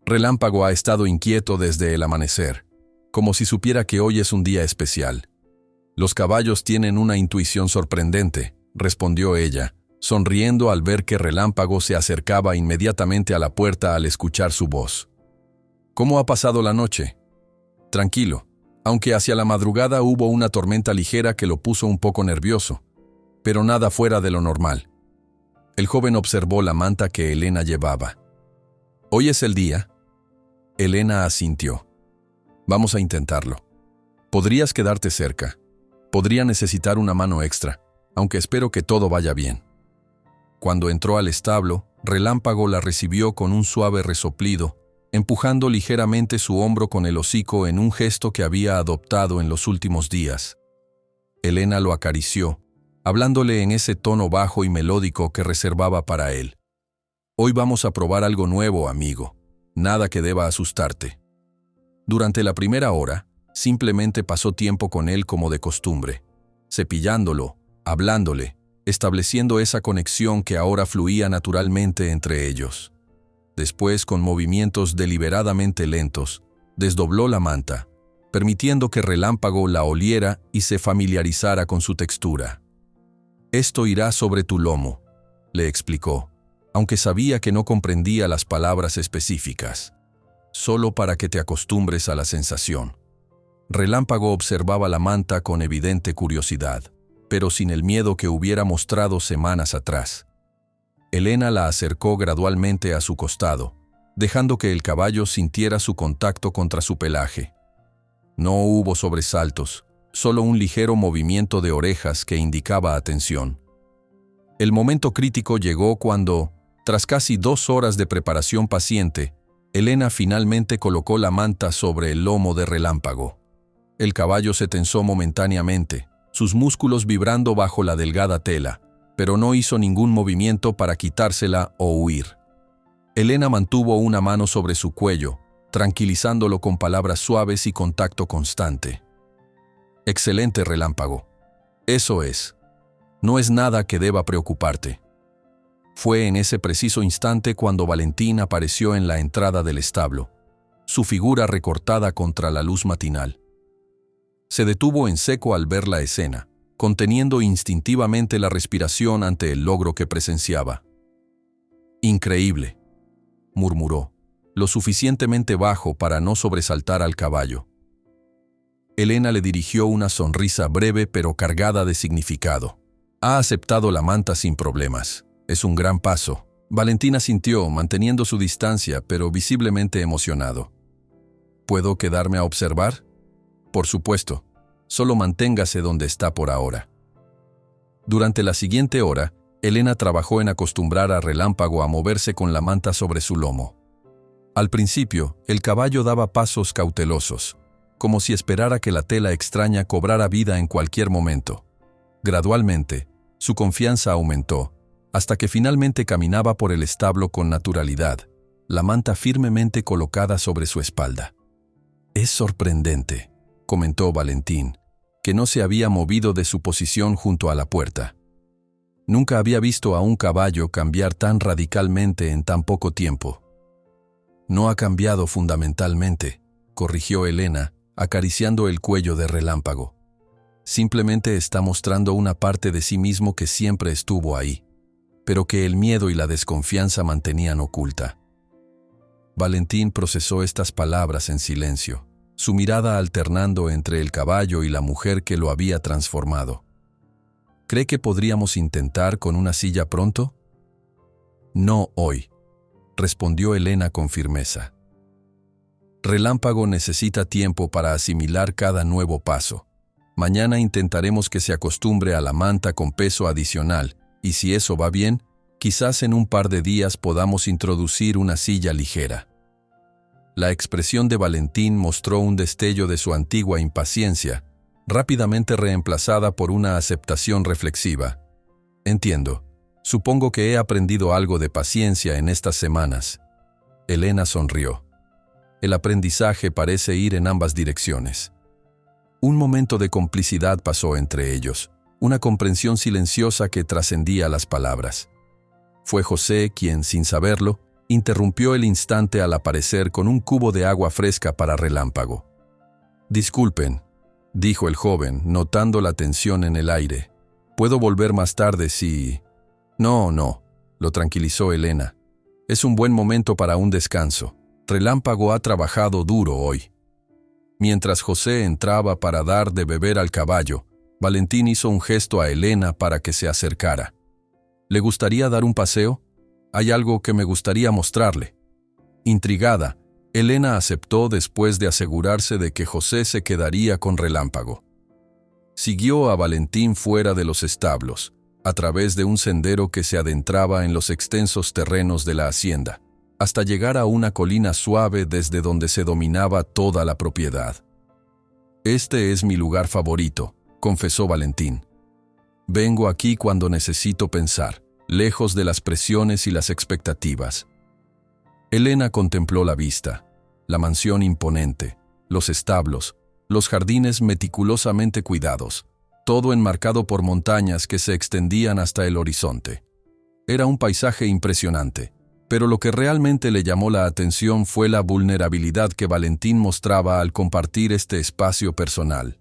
Relámpago ha estado inquieto desde el amanecer, como si supiera que hoy es un día especial. «Los caballos tienen una intuición sorprendente», respondió ella, sonriendo al ver que Relámpago se acercaba inmediatamente a la puerta al escuchar su voz. «¿Cómo ha pasado la noche?» «Tranquilo, aunque hacia la madrugada hubo una tormenta ligera que lo puso un poco nervioso, pero nada fuera de lo normal». El joven observó la manta que Elena llevaba. «¿Hoy es el día?» Elena asintió. «Vamos a intentarlo. Podrías quedarte cerca. Podría necesitar una mano extra, aunque espero que todo vaya bien». Cuando entró al establo, Relámpago la recibió con un suave resoplido, empujando ligeramente su hombro con el hocico en un gesto que había adoptado en los últimos días. Elena lo acarició, hablándole en ese tono bajo y melódico que reservaba para él. «Hoy vamos a probar algo nuevo, amigo. Nada que deba asustarte». Durante la primera hora, simplemente pasó tiempo con él como de costumbre, cepillándolo, hablándole, estableciendo esa conexión que ahora fluía naturalmente entre ellos. Después, con movimientos deliberadamente lentos, desdobló la manta, permitiendo que Relámpago la oliera y se familiarizara con su textura. «Esto irá sobre tu lomo», le explicó, aunque sabía que no comprendía las palabras específicas. «Solo para que te acostumbres a la sensación». Relámpago observaba la manta con evidente curiosidad, pero sin el miedo que hubiera mostrado semanas atrás. Elena la acercó gradualmente a su costado, dejando que el caballo sintiera su contacto contra su pelaje. No hubo sobresaltos, solo un ligero movimiento de orejas que indicaba atención. El momento crítico llegó cuando, tras casi 2 horas de preparación paciente, Elena finalmente colocó la manta sobre el lomo de Relámpago. El caballo se tensó momentáneamente, sus músculos vibrando bajo la delgada tela, pero no hizo ningún movimiento para quitársela o huir. Elena mantuvo una mano sobre su cuello, tranquilizándolo con palabras suaves y contacto constante. «Excelente, Relámpago. Eso es. No es nada que deba preocuparte». Fue en ese preciso instante cuando Valentín apareció en la entrada del establo, su figura recortada contra la luz matinal. Se detuvo en seco al ver la escena, conteniendo instintivamente la respiración ante el logro que presenciaba. «Increíble», murmuró, lo suficientemente bajo para no sobresaltar al caballo. Elena le dirigió una sonrisa breve pero cargada de significado. «Ha aceptado la manta sin problemas. Es un gran paso». Valentín asintió, manteniendo su distancia, pero visiblemente emocionado. «¿Puedo quedarme a observar?» «Por supuesto. Solo manténgase donde está por ahora». Durante la siguiente hora, Elena trabajó en acostumbrar a Relámpago a moverse con la manta sobre su lomo. Al principio, el caballo daba pasos cautelosos, como si esperara que la tela extraña cobrara vida en cualquier momento. Gradualmente, su confianza aumentó, hasta que finalmente caminaba por el establo con naturalidad, la manta firmemente colocada sobre su espalda. «Es sorprendente», comentó Valentín, que no se había movido de su posición junto a la puerta. Nunca había visto a un caballo cambiar tan radicalmente en tan poco tiempo. «No ha cambiado fundamentalmente», corrigió Elena, acariciando el cuello de Relámpago. «Simplemente está mostrando una parte de sí mismo que siempre estuvo ahí, pero que el miedo y la desconfianza mantenían oculta». Valentín procesó estas palabras en silencio, su mirada alternando entre el caballo y la mujer que lo había transformado. ¿Cree que podríamos intentar con una silla pronto? No hoy, respondió Elena con firmeza. Relámpago necesita tiempo para asimilar cada nuevo paso. Mañana intentaremos que se acostumbre a la manta con peso adicional, y si eso va bien, quizás en un par de días podamos introducir una silla ligera. La expresión de Valentín mostró un destello de su antigua impaciencia, rápidamente reemplazada por una aceptación reflexiva. Entiendo. Supongo que he aprendido algo de paciencia en estas semanas. Elena sonrió. El aprendizaje parece ir en ambas direcciones. Un momento de complicidad pasó entre ellos, una comprensión silenciosa que trascendía las palabras. Fue José quien, sin saberlo, interrumpió el instante al aparecer con un cubo de agua fresca para Relámpago. «Disculpen», dijo el joven, notando la tensión en el aire. «Puedo volver más tarde si...» «No, lo tranquilizó Elena. «Es un buen momento para un descanso. Relámpago ha trabajado duro hoy». Mientras José entraba para dar de beber al caballo, Valentín hizo un gesto a Elena para que se acercara. «¿Le gustaría dar un paseo? Hay algo que me gustaría mostrarle». Intrigada, Elena aceptó después de asegurarse de que José se quedaría con Relámpago. Siguió a Valentín fuera de los establos, a través de un sendero que se adentraba en los extensos terrenos de la hacienda, hasta llegar a una colina suave desde donde se dominaba toda la propiedad. «Este es mi lugar favorito», confesó Valentín. «Vengo aquí cuando necesito pensar, lejos de las presiones y las expectativas». Elena contempló la vista, la mansión imponente, los establos, los jardines meticulosamente cuidados, todo enmarcado por montañas que se extendían hasta el horizonte. Era un paisaje impresionante, pero lo que realmente le llamó la atención fue la vulnerabilidad que Valentín mostraba al compartir este espacio personal.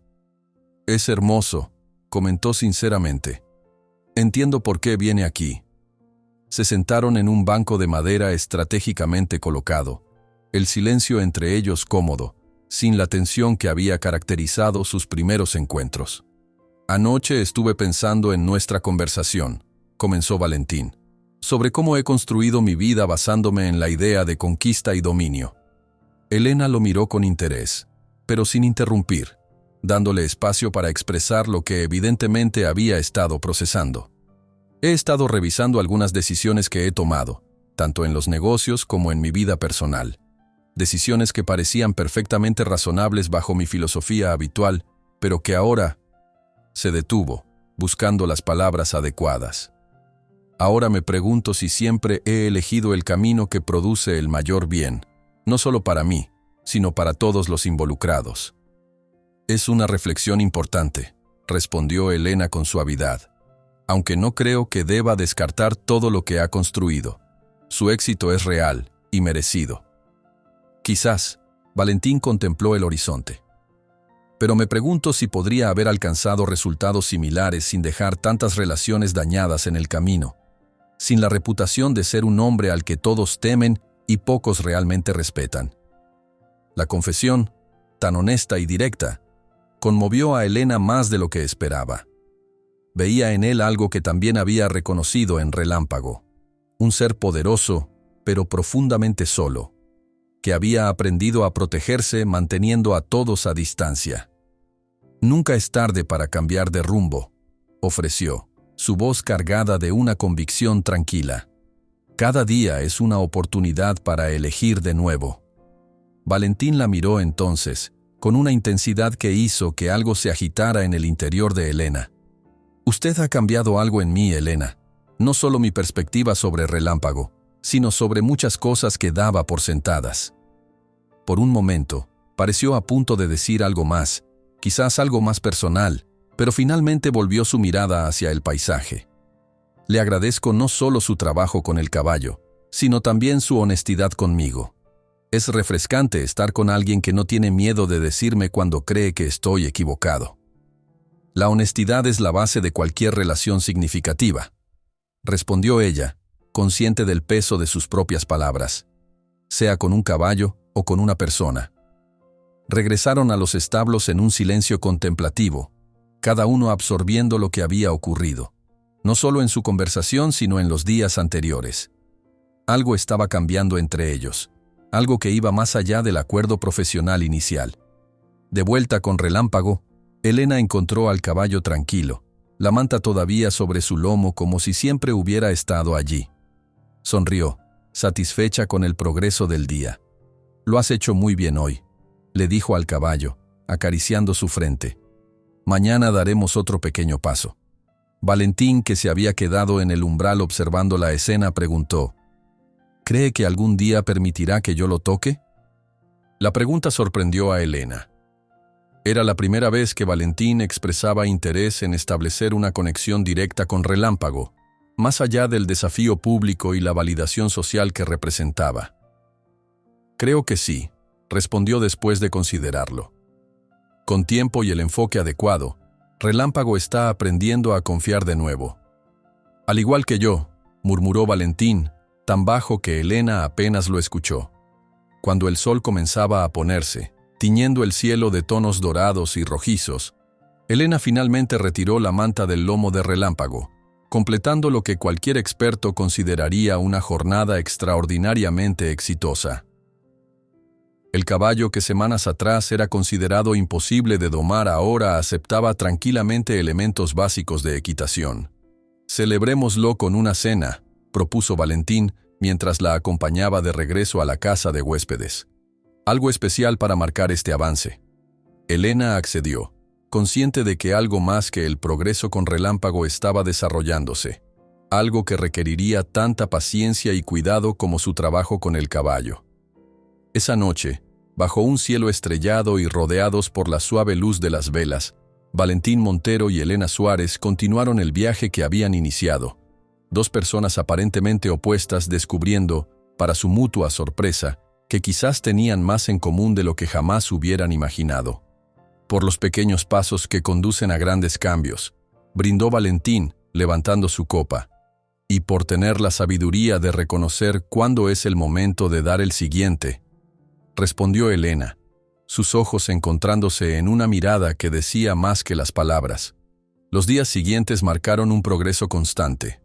«Es hermoso», comentó sinceramente. «Entiendo por qué viene aquí». Se sentaron en un banco de madera estratégicamente colocado, el silencio entre ellos cómodo, sin la tensión que había caracterizado sus primeros encuentros. «Anoche estuve pensando en nuestra conversación», comenzó Valentín, «sobre cómo he construido mi vida basándome en la idea de conquista y dominio». Elena lo miró con interés, pero sin interrumpir, dándole espacio para expresar lo que evidentemente había estado procesando. «He estado revisando algunas decisiones que he tomado, tanto en los negocios como en mi vida personal. Decisiones que parecían perfectamente razonables bajo mi filosofía habitual, pero que ahora...» Se detuvo, buscando las palabras adecuadas. «Ahora me pregunto si siempre he elegido el camino que produce el mayor bien, no solo para mí, sino para todos los involucrados». «Es una reflexión importante», respondió Elena con suavidad, «aunque no creo que deba descartar todo lo que ha construido. Su éxito es real y merecido». «Quizás», Valentín contempló el horizonte. «Pero me pregunto si podría haber alcanzado resultados similares sin dejar tantas relaciones dañadas en el camino, sin la reputación de ser un hombre al que todos temen y pocos realmente respetan». La confesión, tan honesta y directa, conmovió a Elena más de lo que esperaba. Veía en él algo que también había reconocido en Relámpago, un ser poderoso, pero profundamente solo, que había aprendido a protegerse manteniendo a todos a distancia. «Nunca es tarde para cambiar de rumbo», ofreció, su voz cargada de una convicción tranquila. «Cada día es una oportunidad para elegir de nuevo». Valentín la miró entonces, con una intensidad que hizo que algo se agitara en el interior de Elena. «Usted ha cambiado algo en mí, Elena. No solo mi perspectiva sobre Relámpago, sino sobre muchas cosas que daba por sentadas». Por un momento, pareció a punto de decir algo más, quizás algo más personal, pero finalmente volvió su mirada hacia el paisaje. «Le agradezco no solo su trabajo con el caballo, sino también su honestidad conmigo. Es refrescante estar con alguien que no tiene miedo de decirme cuando cree que estoy equivocado. La honestidad es la base de cualquier relación significativa», respondió ella, consciente del peso de sus propias palabras, sea con un caballo o con una persona. Regresaron a los establos en un silencio contemplativo, cada uno absorbiendo lo que había ocurrido, no solo en su conversación sino en los días anteriores. Algo estaba cambiando entre ellos, algo que iba más allá del acuerdo profesional inicial. De vuelta con Relámpago, Elena encontró al caballo tranquilo, la manta todavía sobre su lomo como si siempre hubiera estado allí. Sonrió, satisfecha con el progreso del día. «Lo has hecho muy bien hoy», le dijo al caballo, acariciando su frente. «Mañana daremos otro pequeño paso». Valentín, que se había quedado en el umbral observando la escena, preguntó: «¿Cree que algún día permitirá que yo lo toque?». La pregunta sorprendió a Elena. Era la primera vez que Valentín expresaba interés en establecer una conexión directa con Relámpago, más allá del desafío público y la validación social que representaba. «Creo que sí», respondió después de considerarlo. «Con tiempo y el enfoque adecuado, Relámpago está aprendiendo a confiar de nuevo». «Al igual que yo», murmuró Valentín, tan bajo que Elena apenas lo escuchó. Cuando el sol comenzaba a ponerse, tiñendo el cielo de tonos dorados y rojizos, Elena finalmente retiró la manta del lomo de Relámpago, completando lo que cualquier experto consideraría una jornada extraordinariamente exitosa. El caballo que semanas atrás era considerado imposible de domar ahora aceptaba tranquilamente elementos básicos de equitación. «Celebrémoslo con una cena», propuso Valentín mientras la acompañaba de regreso a la casa de huéspedes. «Algo especial para marcar este avance». Elena accedió, consciente de que algo más que el progreso con Relámpago estaba desarrollándose, algo que requeriría tanta paciencia y cuidado como su trabajo con el caballo. Esa noche, bajo un cielo estrellado y rodeados por la suave luz de las velas, Valentín Montero y Elena Suárez continuaron el viaje que habían iniciado. Dos personas aparentemente opuestas descubriendo, para su mutua sorpresa, que quizás tenían más en común de lo que jamás hubieran imaginado. «Por los pequeños pasos que conducen a grandes cambios», brindó Valentín, levantando su copa. «Y por tener la sabiduría de reconocer cuándo es el momento de dar el siguiente», respondió Elena, sus ojos encontrándose en una mirada que decía más que las palabras. Los días siguientes marcaron un progreso constante.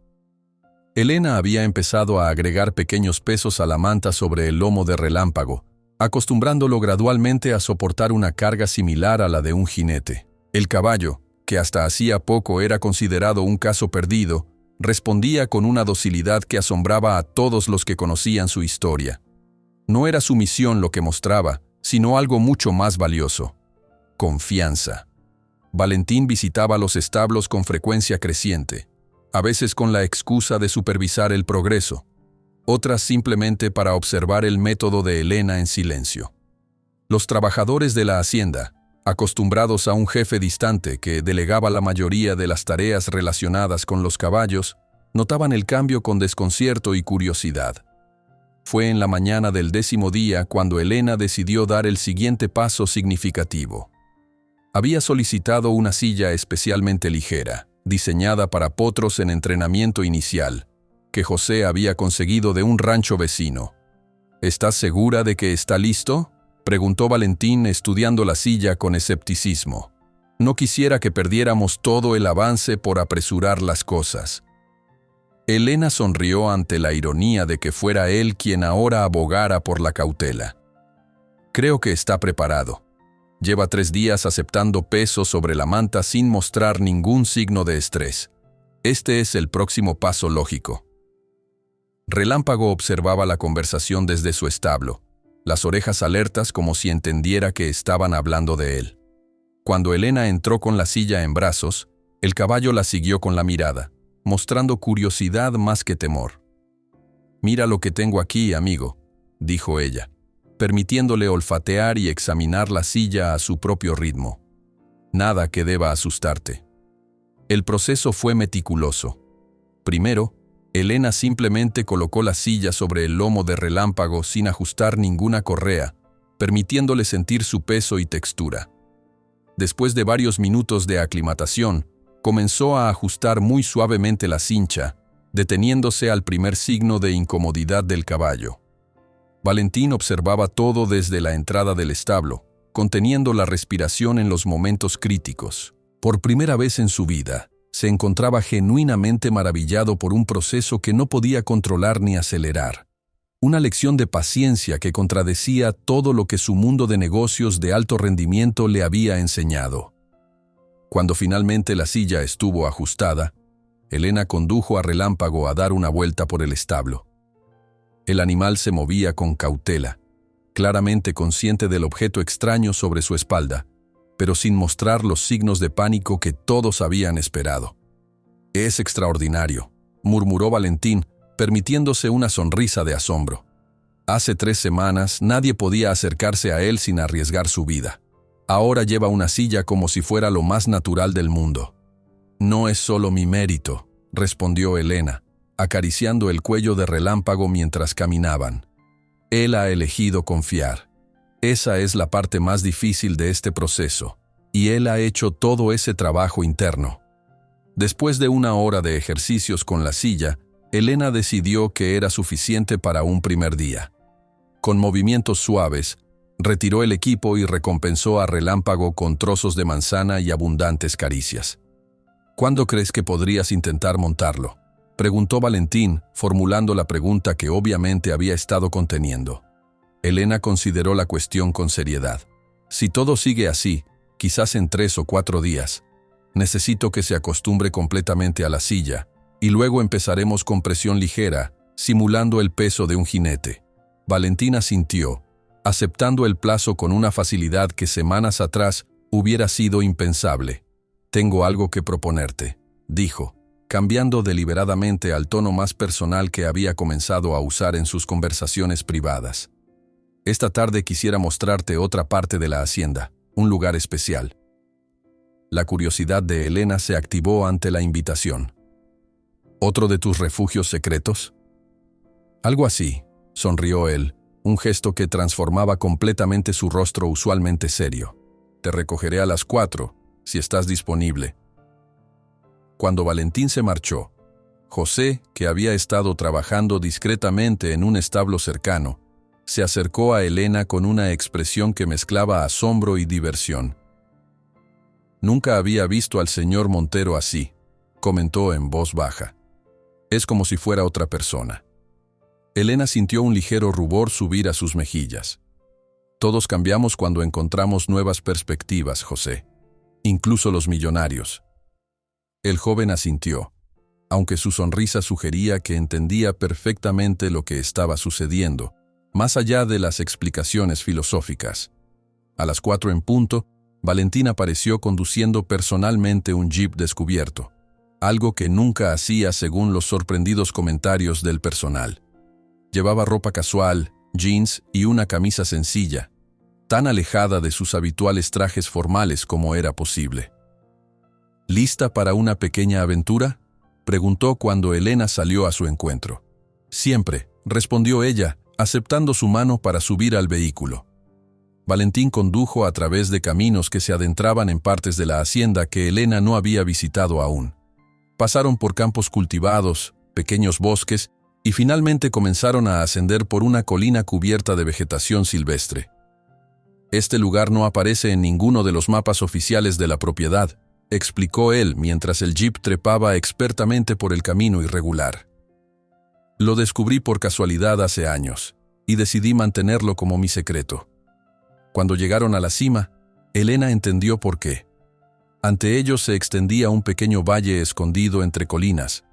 Elena había empezado a agregar pequeños pesos a la manta sobre el lomo de Relámpago, acostumbrándolo gradualmente a soportar una carga similar a la de un jinete. El caballo, que hasta hacía poco era considerado un caso perdido, respondía con una docilidad que asombraba a todos los que conocían su historia. No era sumisión lo que mostraba, sino algo mucho más valioso: confianza. Valentín visitaba los establos con frecuencia creciente, a veces con la excusa de supervisar el progreso, otras simplemente para observar el método de Elena en silencio. Los trabajadores de la hacienda, acostumbrados a un jefe distante que delegaba la mayoría de las tareas relacionadas con los caballos, notaban el cambio con desconcierto y curiosidad. Fue en la mañana del 10º día cuando Elena decidió dar el siguiente paso significativo. Había solicitado una silla especialmente ligera, diseñada para potros en entrenamiento inicial, que José había conseguido de un rancho vecino. «¿Estás segura de que está listo?», preguntó Valentín, estudiando la silla con escepticismo. «No quisiera que perdiéramos todo el avance por apresurar las cosas». Elena sonrió ante la ironía de que fuera él quien ahora abogara por la cautela. «Creo que está preparado. Lleva 3 días aceptando peso sobre la manta sin mostrar ningún signo de estrés. Este es el próximo paso lógico». Relámpago observaba la conversación desde su establo, las orejas alertas como si entendiera que estaban hablando de él. Cuando Elena entró con la silla en brazos, el caballo la siguió con la mirada, mostrando curiosidad más que temor. «Mira lo que tengo aquí, amigo», dijo ella, permitiéndole olfatear y examinar la silla a su propio ritmo. «Nada que deba asustarte». El proceso fue meticuloso. Primero, Elena simplemente colocó la silla sobre el lomo de Relámpago sin ajustar ninguna correa, permitiéndole sentir su peso y textura. Después de varios minutos de aclimatación, comenzó a ajustar muy suavemente la cincha, deteniéndose al primer signo de incomodidad del caballo. Valentín observaba todo desde la entrada del establo, conteniendo la respiración en los momentos críticos. Por primera vez en su vida, se encontraba genuinamente maravillado por un proceso que no podía controlar ni acelerar. Una lección de paciencia que contradecía todo lo que su mundo de negocios de alto rendimiento le había enseñado. Cuando finalmente la silla estuvo ajustada, Elena condujo a Relámpago a dar una vuelta por el establo. El animal se movía con cautela, claramente consciente del objeto extraño sobre su espalda, pero sin mostrar los signos de pánico que todos habían esperado. «Es extraordinario», murmuró Valentín, permitiéndose una sonrisa de asombro. Hace 3 semanas nadie podía acercarse a él sin arriesgar su vida. Ahora lleva una silla como si fuera lo más natural del mundo. «No es solo mi mérito», respondió Elena, acariciando el cuello de Relámpago mientras caminaban. «Él ha elegido confiar. Esa es la parte más difícil de este proceso, y él ha hecho todo ese trabajo interno». Después de 1 hora de ejercicios con la silla, Elena decidió que era suficiente para un primer día. Con movimientos suaves, retiró el equipo y recompensó a Relámpago con trozos de manzana y abundantes caricias. «¿Cuándo crees que podrías intentar montarlo?», preguntó Valentín, formulando la pregunta que obviamente había estado conteniendo. Elena consideró la cuestión con seriedad. «Si todo sigue así, quizás en 3 o 4 días. Necesito que se acostumbre completamente a la silla, y luego empezaremos con presión ligera, simulando el peso de un jinete». Valentín asintió, aceptando el plazo con una facilidad que semanas atrás hubiera sido impensable. «Tengo algo que proponerte», dijo, cambiando deliberadamente al tono más personal que había comenzado a usar en sus conversaciones privadas. «Esta tarde quisiera mostrarte otra parte de la hacienda, un lugar especial». La curiosidad de Elena se activó ante la invitación. «¿Otro de tus refugios secretos?». «Algo así», sonrió él, un gesto que transformaba completamente su rostro usualmente serio. «Te recogeré a las 4, si estás disponible». Cuando Valentín se marchó, José, que había estado trabajando discretamente en un establo cercano, se acercó a Elena con una expresión que mezclaba asombro y diversión. «Nunca había visto al señor Montero así», comentó en voz baja. «Es como si fuera otra persona». Elena sintió un ligero rubor subir a sus mejillas. «Todos cambiamos cuando encontramos nuevas perspectivas, José. Incluso los millonarios». El joven asintió, aunque su sonrisa sugería que entendía perfectamente lo que estaba sucediendo, más allá de las explicaciones filosóficas. A las 4 en punto, Valentín apareció conduciendo personalmente un jeep descubierto, algo que nunca hacía según los sorprendidos comentarios del personal. Llevaba ropa casual, jeans y una camisa sencilla, tan alejada de sus habituales trajes formales como era posible. «¿Lista para una pequeña aventura?», preguntó cuando Elena salió a su encuentro. «Siempre», respondió ella, aceptando su mano para subir al vehículo. Valentín condujo a través de caminos que se adentraban en partes de la hacienda que Elena no había visitado aún. Pasaron por campos cultivados, pequeños bosques, y finalmente comenzaron a ascender por una colina cubierta de vegetación silvestre. «Este lugar no aparece en ninguno de los mapas oficiales de la propiedad», explicó él mientras el jeep trepaba expertamente por el camino irregular. «Lo descubrí por casualidad hace años, y decidí mantenerlo como mi secreto». Cuando llegaron a la cima, Elena entendió por qué. Ante ellos se extendía un pequeño valle escondido entre colinas,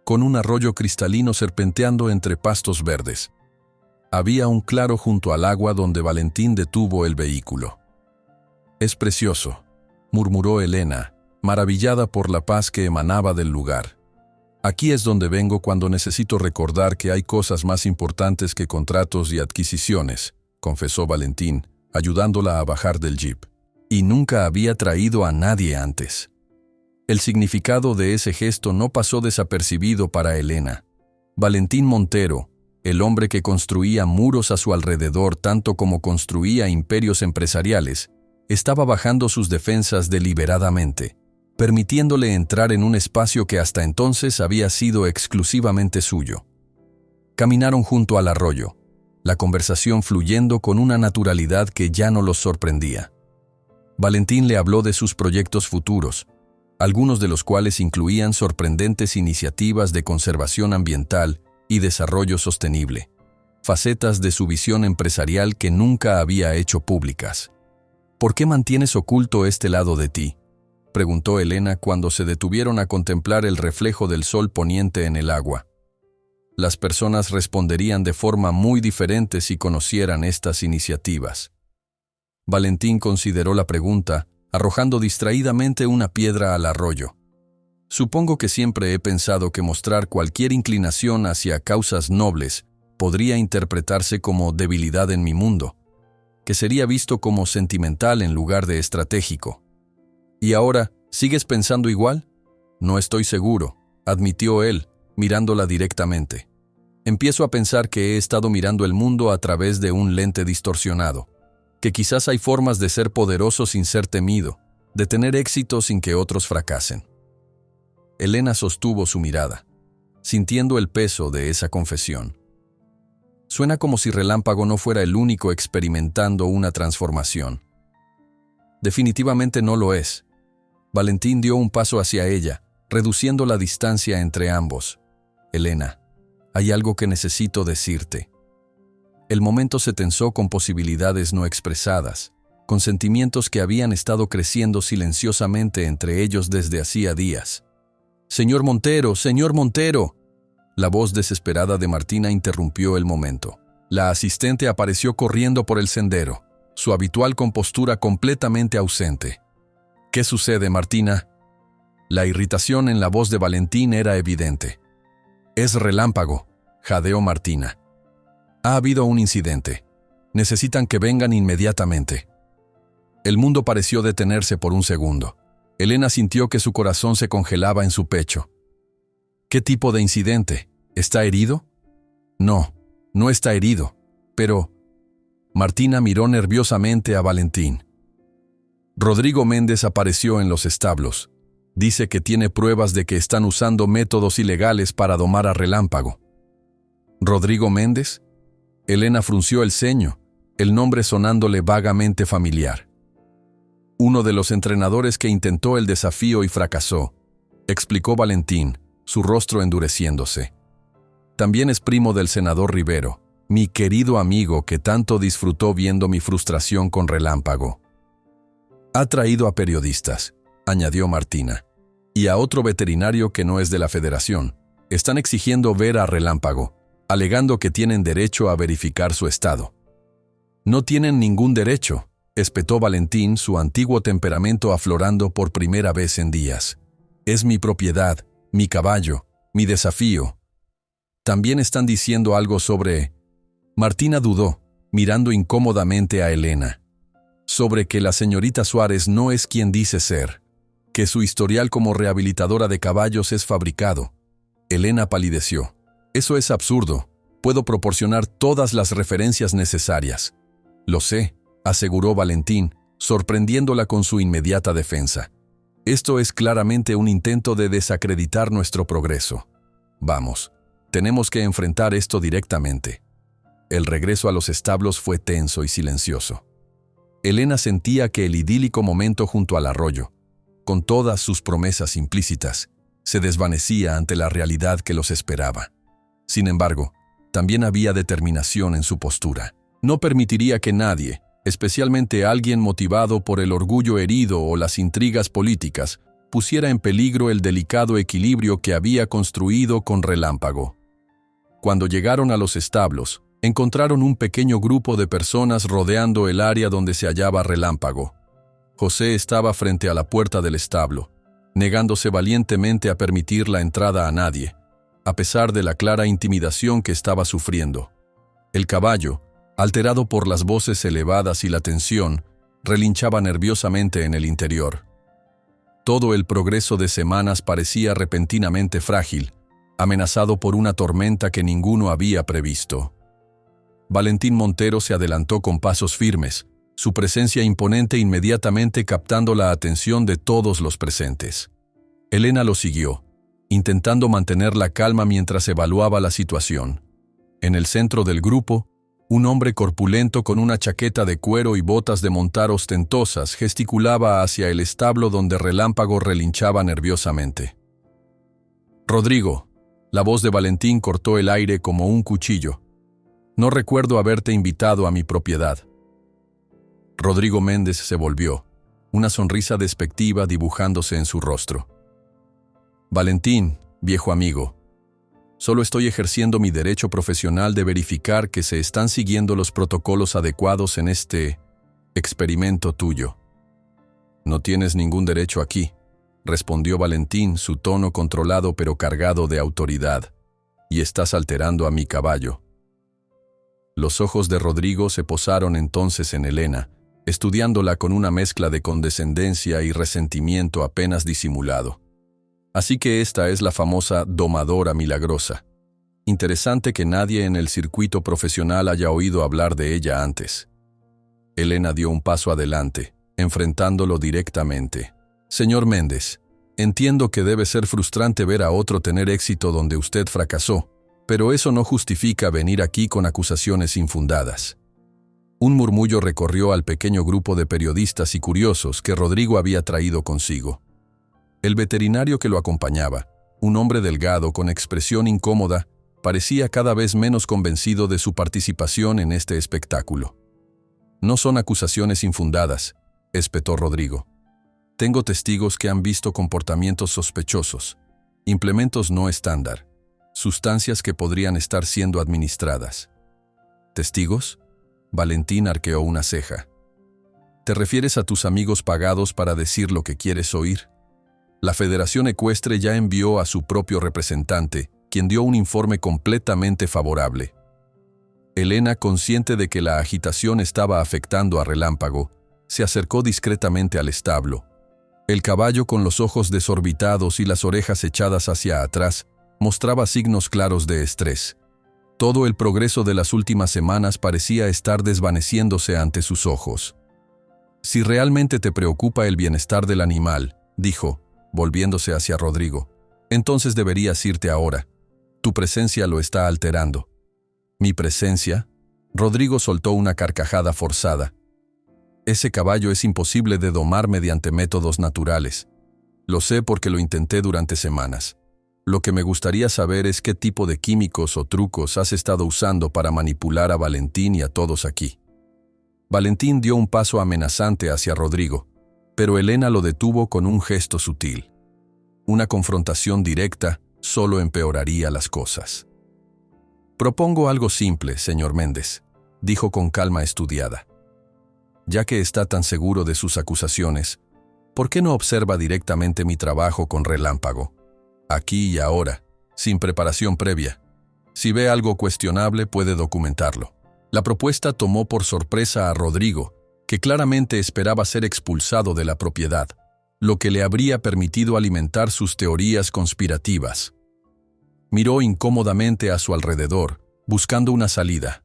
con un arroyo cristalino serpenteando entre pastos verdes. Había un claro junto al agua donde Valentín detuvo el vehículo. «Es precioso», murmuró Elena, maravillada por la paz que emanaba del lugar. «Aquí es donde vengo cuando necesito recordar que hay cosas más importantes que contratos y adquisiciones», confesó Valentín, ayudándola a bajar del jeep. Y nunca había traído a nadie antes. El significado de ese gesto no pasó desapercibido para Elena. Valentín Montero, el hombre que construía muros a su alrededor tanto como construía imperios empresariales, estaba bajando sus defensas deliberadamente, permitiéndole entrar en un espacio que hasta entonces había sido exclusivamente suyo. Caminaron junto al arroyo, la conversación fluyendo con una naturalidad que ya no los sorprendía. Valentín le habló de sus proyectos futuros, algunos de los cuales incluían sorprendentes iniciativas de conservación ambiental y desarrollo sostenible, facetas de su visión empresarial que nunca había hecho públicas. ¿Por qué mantienes oculto este lado de ti?, preguntó Elena cuando se detuvieron a contemplar el reflejo del sol poniente en el agua. Las personas responderían de forma muy diferente si conocieran estas iniciativas. Valentín consideró la pregunta, arrojando distraídamente una piedra al arroyo. Supongo que siempre he pensado que mostrar cualquier inclinación hacia causas nobles podría interpretarse como debilidad en mi mundo, que sería visto como sentimental en lugar de estratégico. ¿Y ahora, sigues pensando igual? No estoy seguro, admitió él, mirándola directamente. Empiezo a pensar que he estado mirando el mundo a través de un lente distorsionado, que quizás hay formas de ser poderoso sin ser temido, de tener éxito sin que otros fracasen. Elena sostuvo su mirada, sintiendo el peso de esa confesión. Suena como si Relámpago no fuera el único experimentando una transformación. Definitivamente no lo es. Valentín dio un paso hacia ella, reduciendo la distancia entre ambos. Elena, hay algo que necesito decirte. El momento se tensó con posibilidades no expresadas, con sentimientos que habían estado creciendo silenciosamente entre ellos desde hacía días. «Señor Montero, señor Montero». La voz desesperada de Martina interrumpió el momento. La asistente apareció corriendo por el sendero, su habitual compostura completamente ausente. «¿Qué sucede, Martina?» La irritación en la voz de Valentín era evidente. «Es Relámpago», jadeó Martina. «Ha habido un incidente. Necesitan que vengan inmediatamente». El mundo pareció detenerse por un segundo. Elena sintió que su corazón se congelaba en su pecho. «¿Qué tipo de incidente? ¿Está herido?» «No, no está herido, pero...» Martina miró nerviosamente a Valentín. «Rodrigo Méndez apareció en los establos. Dice que tiene pruebas de que están usando métodos ilegales para domar a Relámpago». «¿Rodrigo Méndez?» Elena frunció el ceño, el nombre sonándole vagamente familiar. «Uno de los entrenadores que intentó el desafío y fracasó», explicó Valentín, su rostro endureciéndose. «También es primo del senador Rivero, mi querido amigo que tanto disfrutó viendo mi frustración con Relámpago. Ha traído a periodistas», añadió Martina, «y a otro veterinario que no es de la Federación. Están exigiendo ver a Relámpago, alegando que tienen derecho a verificar su estado». «No tienen ningún derecho», espetó Valentín, su antiguo temperamento aflorando por primera vez en días. «Es mi propiedad, mi caballo, mi desafío». «También están diciendo algo sobre...» Martina dudó, mirando incómodamente a Elena. «Sobre que la señorita Suárez no es quien dice ser, que su historial como rehabilitadora de caballos es fabricado». Elena palideció. «Eso es absurdo. Puedo proporcionar todas las referencias necesarias». «Lo sé», aseguró Valentín, sorprendiéndola con su inmediata defensa. «Esto es claramente un intento de desacreditar nuestro progreso. Vamos, tenemos que enfrentar esto directamente». El regreso a los establos fue tenso y silencioso. Elena sentía que el idílico momento junto al arroyo, con todas sus promesas implícitas, se desvanecía ante la realidad que los esperaba. Sin embargo, también había determinación en su postura. No permitiría que nadie, especialmente alguien motivado por el orgullo herido o las intrigas políticas, pusiera en peligro el delicado equilibrio que había construido con Relámpago. Cuando llegaron a los establos, encontraron un pequeño grupo de personas rodeando el área donde se hallaba Relámpago. José estaba frente a la puerta del establo, negándose valientemente a permitir la entrada a nadie, a pesar de la clara intimidación que estaba sufriendo. El caballo, alterado por las voces elevadas y la tensión, relinchaba nerviosamente en el interior. Todo el progreso de semanas parecía repentinamente frágil, amenazado por una tormenta que ninguno había previsto. Valentín Montero se adelantó con pasos firmes, su presencia imponente inmediatamente captando la atención de todos los presentes. Elena lo siguió, intentando mantener la calma mientras evaluaba la situación. En el centro del grupo, Un hombre corpulento con una chaqueta de cuero y botas de montar ostentosas gesticulaba hacia el establo donde Relámpago relinchaba nerviosamente. «Rodrigo», la voz de Valentín cortó el aire como un cuchillo. «No recuerdo haberte invitado a mi propiedad». Rodrigo Méndez se volvió, una sonrisa despectiva dibujándose en su rostro. «Valentín, viejo amigo, solo estoy ejerciendo mi derecho profesional de verificar que se están siguiendo los protocolos adecuados en este experimento tuyo». «No tienes ningún derecho aquí», respondió Valentín, su tono controlado pero cargado de autoridad. «Y estás alterando a mi caballo». Los ojos de Rodrigo se posaron entonces en Elena, estudiándola con una mezcla de condescendencia y resentimiento apenas disimulado. «Así que esta es la famosa domadora milagrosa. Interesante que nadie en el circuito profesional haya oído hablar de ella antes». Elena dio un paso adelante, enfrentándolo directamente. «Señor Méndez, entiendo que debe ser frustrante ver a otro tener éxito donde usted fracasó, pero eso no justifica venir aquí con acusaciones infundadas». Un murmullo recorrió al pequeño grupo de periodistas y curiosos que Rodrigo había traído consigo. El veterinario que lo acompañaba, un hombre delgado con expresión incómoda, parecía cada vez menos convencido de su participación en este espectáculo. «No son acusaciones infundadas», espetó Rodrigo. «Tengo testigos que han visto comportamientos sospechosos, implementos no estándar, sustancias que podrían estar siendo administradas». «¿Testigos?», Valentín arqueó una ceja. «¿Te refieres a tus amigos pagados para decir lo que quieres oír? La Federación Ecuestre ya envió a su propio representante, quien dio un informe completamente favorable». Elena, consciente de que la agitación estaba afectando a Relámpago, se acercó discretamente al establo. El caballo, con los ojos desorbitados y las orejas echadas hacia atrás, mostraba signos claros de estrés. Todo el progreso de las últimas semanas parecía estar desvaneciéndose ante sus ojos. «Si realmente te preocupa el bienestar del animal», dijo, volviéndose hacia Rodrigo, «entonces deberías irte ahora. Tu presencia lo está alterando». «¿Mi presencia?», Rodrigo soltó una carcajada forzada. «Ese caballo es imposible de domar mediante métodos naturales. Lo sé porque lo intenté durante semanas. Lo que me gustaría saber es qué tipo de químicos o trucos has estado usando para manipular a Valentín y a todos aquí». Valentín dio un paso amenazante hacia Rodrigo, pero Elena lo detuvo con un gesto sutil. Una confrontación directa solo empeoraría las cosas. «Propongo algo simple, señor Méndez», dijo con calma estudiada. «Ya que está tan seguro de sus acusaciones, ¿por qué no observa directamente mi trabajo con Relámpago? Aquí y ahora, sin preparación previa. Si ve algo cuestionable, puede documentarlo». La propuesta tomó por sorpresa a Rodrigo, que claramente esperaba ser expulsado de la propiedad, lo que le habría permitido alimentar sus teorías conspirativas. Miró incómodamente a su alrededor, buscando una salida.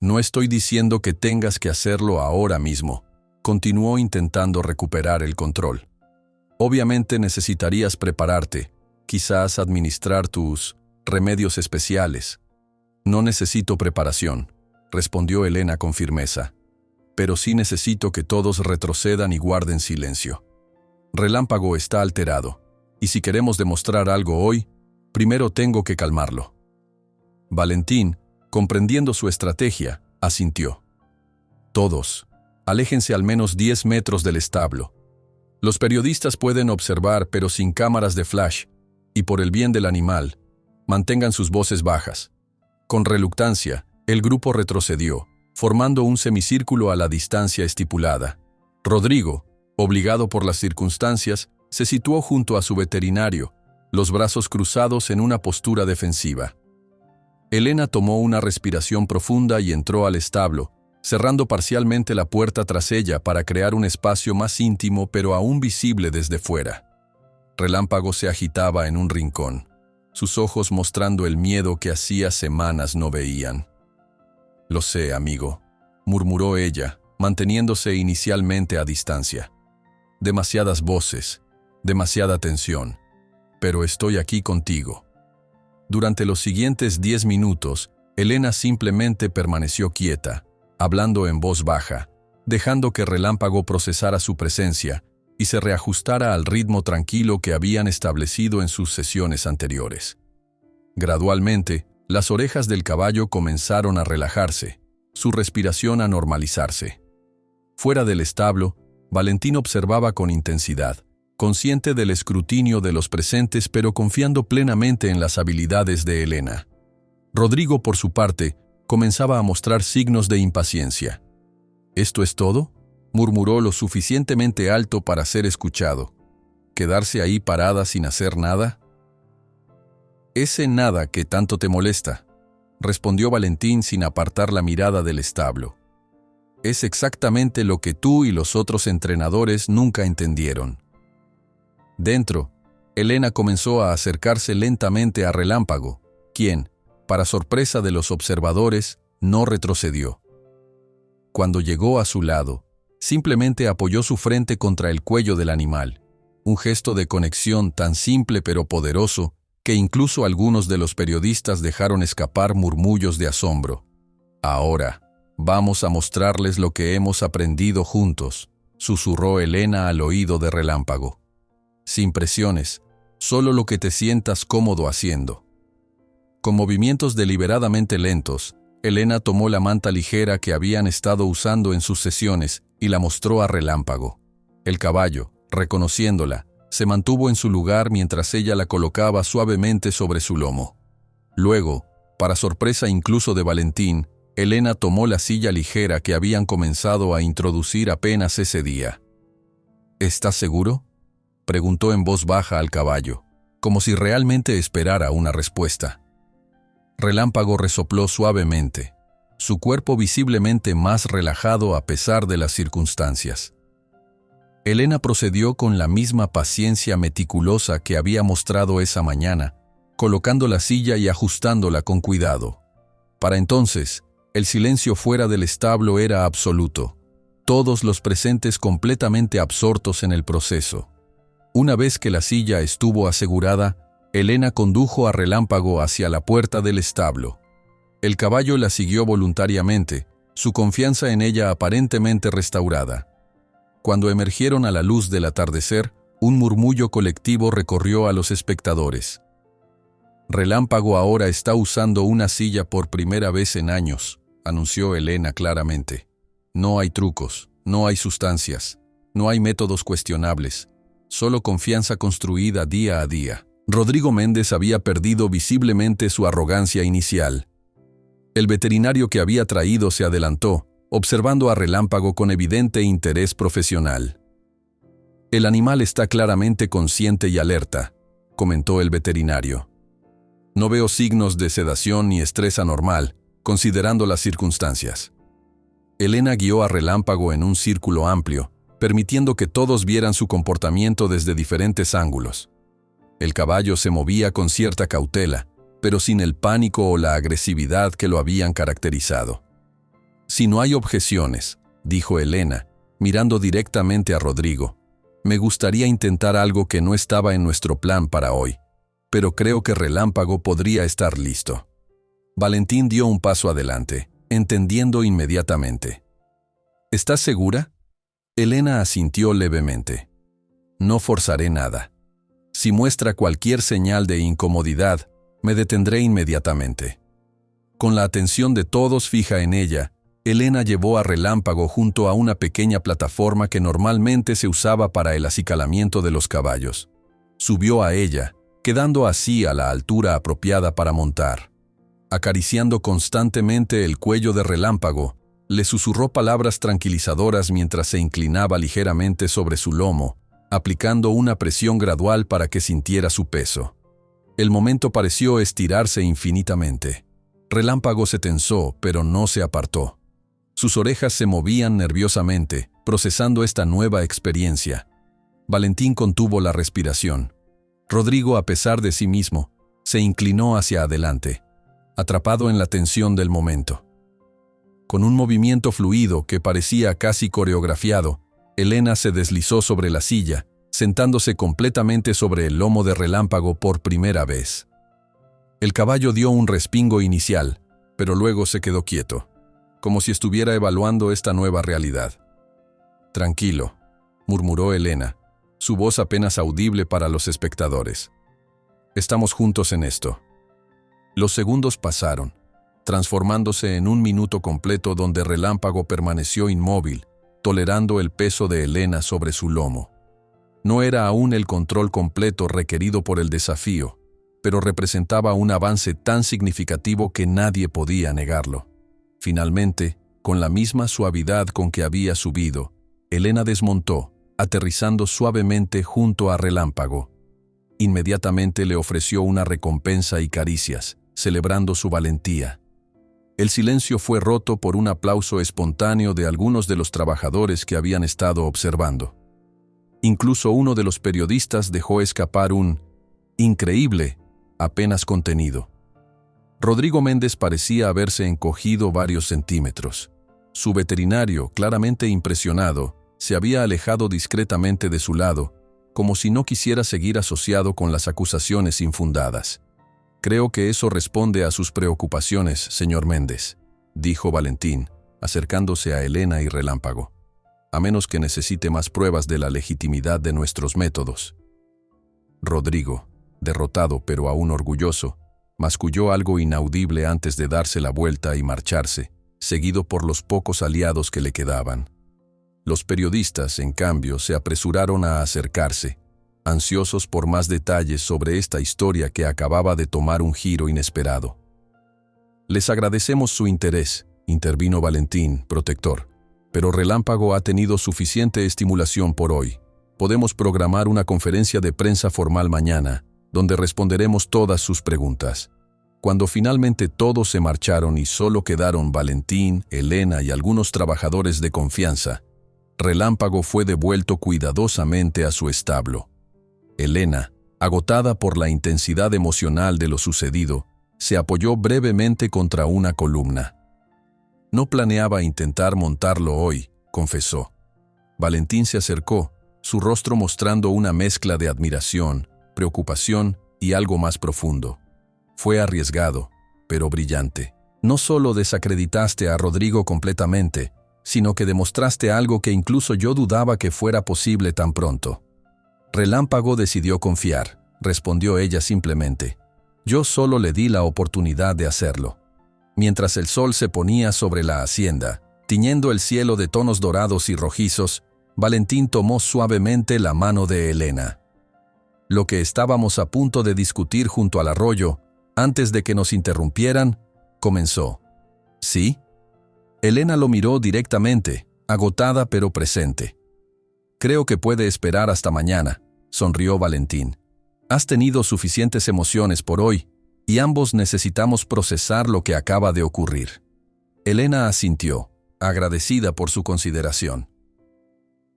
«No estoy diciendo que tengas que hacerlo ahora mismo», continuó intentando recuperar el control. «Obviamente necesitarías prepararte, quizás administrar tus remedios especiales». «No necesito preparación», respondió Elena con firmeza. «Pero sí necesito que todos retrocedan y guarden silencio. Relámpago está alterado, y si queremos demostrar algo hoy, primero tengo que calmarlo». Valentín, comprendiendo su estrategia, asintió. «Todos, aléjense al menos 10 metros del establo. Los periodistas pueden observar, pero sin cámaras de flash, y por el bien del animal, mantengan sus voces bajas». Con reluctancia, el grupo retrocedió, formando un semicírculo a la distancia estipulada. Rodrigo, obligado por las circunstancias, se situó junto a su veterinario, los brazos cruzados en una postura defensiva. Elena tomó una respiración profunda y entró al establo, cerrando parcialmente la puerta tras ella para crear un espacio más íntimo pero aún visible desde fuera. Relámpago se agitaba en un rincón, sus ojos mostrando el miedo que hacía semanas no veían. «Lo sé, amigo», murmuró ella, manteniéndose inicialmente a distancia. «Demasiadas voces, demasiada tensión, pero estoy aquí contigo». Durante los siguientes 10 minutos, Elena simplemente permaneció quieta, hablando en voz baja, dejando que Relámpago procesara su presencia y se reajustara al ritmo tranquilo que habían establecido en sus sesiones anteriores. Gradualmente, las orejas del caballo comenzaron a relajarse, su respiración a normalizarse. Fuera del establo, Valentín observaba con intensidad, consciente del escrutinio de los presentes pero confiando plenamente en las habilidades de Elena. Rodrigo, por su parte, comenzaba a mostrar signos de impaciencia. ¿Esto es todo?, murmuró lo suficientemente alto para ser escuchado. ¿Quedarse ahí parada sin hacer nada? «Ese nada que tanto te molesta», respondió Valentín sin apartar la mirada del establo. «Es exactamente lo que tú y los otros entrenadores nunca entendieron». Dentro, Elena comenzó a acercarse lentamente a Relámpago, quien, para sorpresa de los observadores, no retrocedió. Cuando llegó a su lado, simplemente apoyó su frente contra el cuello del animal, un gesto de conexión tan simple pero poderoso que incluso algunos de los periodistas dejaron escapar murmullos de asombro. «Ahora, vamos a mostrarles lo que hemos aprendido juntos», susurró Elena al oído de Relámpago. «Sin presiones, solo lo que te sientas cómodo haciendo». Con movimientos deliberadamente lentos, Elena tomó la manta ligera que habían estado usando en sus sesiones y la mostró a Relámpago. El caballo, reconociéndola, se mantuvo en su lugar mientras ella la colocaba suavemente sobre su lomo. Luego, para sorpresa incluso de Valentín, Elena tomó la silla ligera que habían comenzado a introducir apenas ese día. «¿Estás seguro?», preguntó en voz baja al caballo, como si realmente esperara una respuesta. Relámpago resopló suavemente, su cuerpo visiblemente más relajado a pesar de las circunstancias. Elena procedió con la misma paciencia meticulosa que había mostrado esa mañana, colocando la silla y ajustándola con cuidado. Para entonces, el silencio fuera del establo era absoluto, todos los presentes completamente absortos en el proceso. Una vez que la silla estuvo asegurada, Elena condujo a Relámpago hacia la puerta del establo. El caballo la siguió voluntariamente, su confianza en ella aparentemente restaurada. Cuando emergieron a la luz del atardecer, un murmullo colectivo recorrió a los espectadores. «Relámpago ahora está usando una silla por primera vez en años», anunció Elena claramente. «No hay trucos, no hay sustancias, no hay métodos cuestionables, solo confianza construida día a día». Rodrigo Méndez había perdido visiblemente su arrogancia inicial. El veterinario que había traído se adelantó, observando a Relámpago con evidente interés profesional. «El animal está claramente consciente y alerta», comentó el veterinario. «No veo signos de sedación ni estrés anormal, considerando las circunstancias». Elena guió a Relámpago en un círculo amplio, permitiendo que todos vieran su comportamiento desde diferentes ángulos. El caballo se movía con cierta cautela, pero sin el pánico o la agresividad que lo habían caracterizado. «Si no hay objeciones», dijo Elena, mirando directamente a Rodrigo, «me gustaría intentar algo que no estaba en nuestro plan para hoy, pero creo que Relámpago podría estar listo». Valentín dio un paso adelante, entendiendo inmediatamente. «¿Estás segura?». Elena asintió levemente. «No forzaré nada. Si muestra cualquier señal de incomodidad, me detendré inmediatamente». Con la atención de todos fija en ella, Elena llevó a Relámpago junto a una pequeña plataforma que normalmente se usaba para el acicalamiento de los caballos. Subió a ella, quedando así a la altura apropiada para montar. Acariciando constantemente el cuello de Relámpago, le susurró palabras tranquilizadoras mientras se inclinaba ligeramente sobre su lomo, aplicando una presión gradual para que sintiera su peso. El momento pareció estirarse infinitamente. Relámpago se tensó, pero no se apartó. Sus orejas se movían nerviosamente, procesando esta nueva experiencia. Valentín contuvo la respiración. Rodrigo, a pesar de sí mismo, se inclinó hacia adelante, atrapado en la tensión del momento. Con un movimiento fluido que parecía casi coreografiado, Elena se deslizó sobre la silla, sentándose completamente sobre el lomo de Relámpago por primera vez. El caballo dio un respingo inicial, pero luego se quedó quieto, como si estuviera evaluando esta nueva realidad. «Tranquilo», murmuró Elena, su voz apenas audible para los espectadores. «Estamos juntos en esto». Los segundos pasaron, transformándose en un minuto completo donde Relámpago permaneció inmóvil, tolerando el peso de Elena sobre su lomo. No era aún el control completo requerido por el desafío, pero representaba un avance tan significativo que nadie podía negarlo. Finalmente, con la misma suavidad con que había subido, Elena desmontó, aterrizando suavemente junto a Relámpago. Inmediatamente le ofreció una recompensa y caricias, celebrando su valentía. El silencio fue roto por un aplauso espontáneo de algunos de los trabajadores que habían estado observando. Incluso uno de los periodistas dejó escapar un «increíble» apenas contenido. Rodrigo Méndez parecía haberse encogido varios centímetros. Su veterinario, claramente impresionado, se había alejado discretamente de su lado, como si no quisiera seguir asociado con las acusaciones infundadas. «Creo que eso responde a sus preocupaciones, señor Méndez», dijo Valentín, acercándose a Elena y Relámpago. «A menos que necesite más pruebas de la legitimidad de nuestros métodos». Rodrigo, derrotado pero aún orgulloso, masculló algo inaudible antes de darse la vuelta y marcharse, seguido por los pocos aliados que le quedaban. Los periodistas, en cambio, se apresuraron a acercarse, ansiosos por más detalles sobre esta historia que acababa de tomar un giro inesperado. «Les agradecemos su interés», intervino Valentín, protector, «pero Relámpago ha tenido suficiente estimulación por hoy. Podemos programar una conferencia de prensa formal mañana, donde responderemos todas sus preguntas». Cuando finalmente todos se marcharon y solo quedaron Valentín, Elena y algunos trabajadores de confianza, Relámpago fue devuelto cuidadosamente a su establo. Elena, agotada por la intensidad emocional de lo sucedido, se apoyó brevemente contra una columna. «No planeaba intentar montarlo hoy», confesó. Valentín se acercó, su rostro mostrando una mezcla de admiración, preocupación y algo más profundo. «Fue arriesgado, pero brillante. No solo desacreditaste a Rodrigo completamente, sino que demostraste algo que incluso yo dudaba que fuera posible tan pronto». «Relámpago decidió confiar», respondió ella simplemente. «Yo solo le di la oportunidad de hacerlo». Mientras el sol se ponía sobre la hacienda, tiñendo el cielo de tonos dorados y rojizos, Valentín tomó suavemente la mano de Elena. «Lo que estábamos a punto de discutir junto al arroyo, antes de que nos interrumpieran», comenzó. «¿Sí?» Elena lo miró directamente, agotada pero presente. «Creo que puede esperar hasta mañana», sonrió Valentín. «Has tenido suficientes emociones por hoy, y ambos necesitamos procesar lo que acaba de ocurrir». Elena asintió, agradecida por su consideración.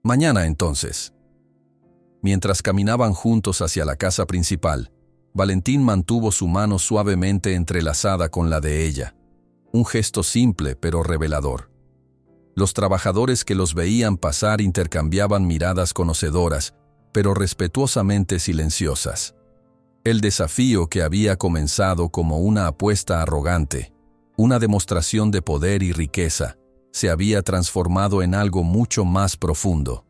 «Mañana, entonces». Mientras caminaban juntos hacia la casa principal, Valentín mantuvo su mano suavemente entrelazada con la de ella. Un gesto simple pero revelador. Los trabajadores que los veían pasar intercambiaban miradas conocedoras, pero respetuosamente silenciosas. El desafío que había comenzado como una apuesta arrogante, una demostración de poder y riqueza, se había transformado en algo mucho más profundo.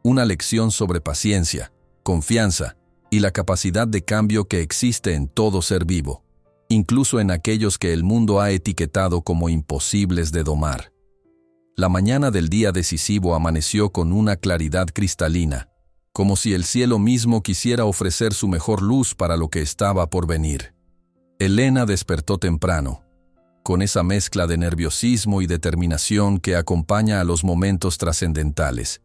Una lección sobre paciencia, confianza y la capacidad de cambio que existe en todo ser vivo, incluso en aquellos que el mundo ha etiquetado como imposibles de domar. La mañana del día decisivo amaneció con una claridad cristalina, como si el cielo mismo quisiera ofrecer su mejor luz para lo que estaba por venir. Elena despertó temprano, con esa mezcla de nerviosismo y determinación que acompaña a los momentos trascendentales.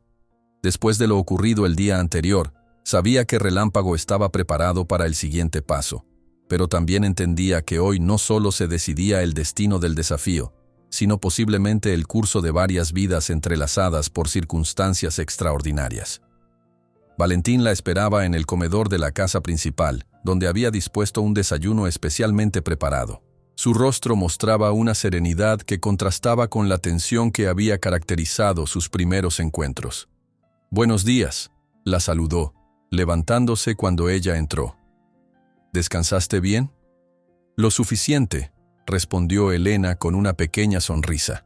Después de lo ocurrido el día anterior, sabía que Relámpago estaba preparado para el siguiente paso, pero también entendía que hoy no solo se decidía el destino del desafío, sino posiblemente el curso de varias vidas entrelazadas por circunstancias extraordinarias. Valentín la esperaba en el comedor de la casa principal, donde había dispuesto un desayuno especialmente preparado. Su rostro mostraba una serenidad que contrastaba con la tensión que había caracterizado sus primeros encuentros. «Buenos días», la saludó, levantándose cuando ella entró. «¿Descansaste bien?» «Lo suficiente», respondió Elena con una pequeña sonrisa.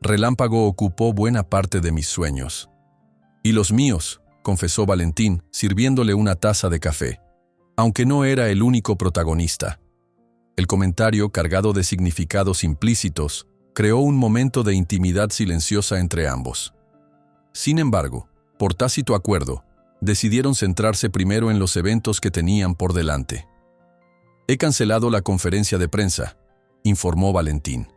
Relámpago ocupó buena parte de mis sueños. Y los míos, confesó Valentín, sirviéndole una taza de café, aunque no era el único protagonista. El comentario, cargado de significados implícitos, creó un momento de intimidad silenciosa entre ambos. Sin embargo, por tácito acuerdo, decidieron centrarse primero en los eventos que tenían por delante. «He cancelado la conferencia de prensa», informó Valentín.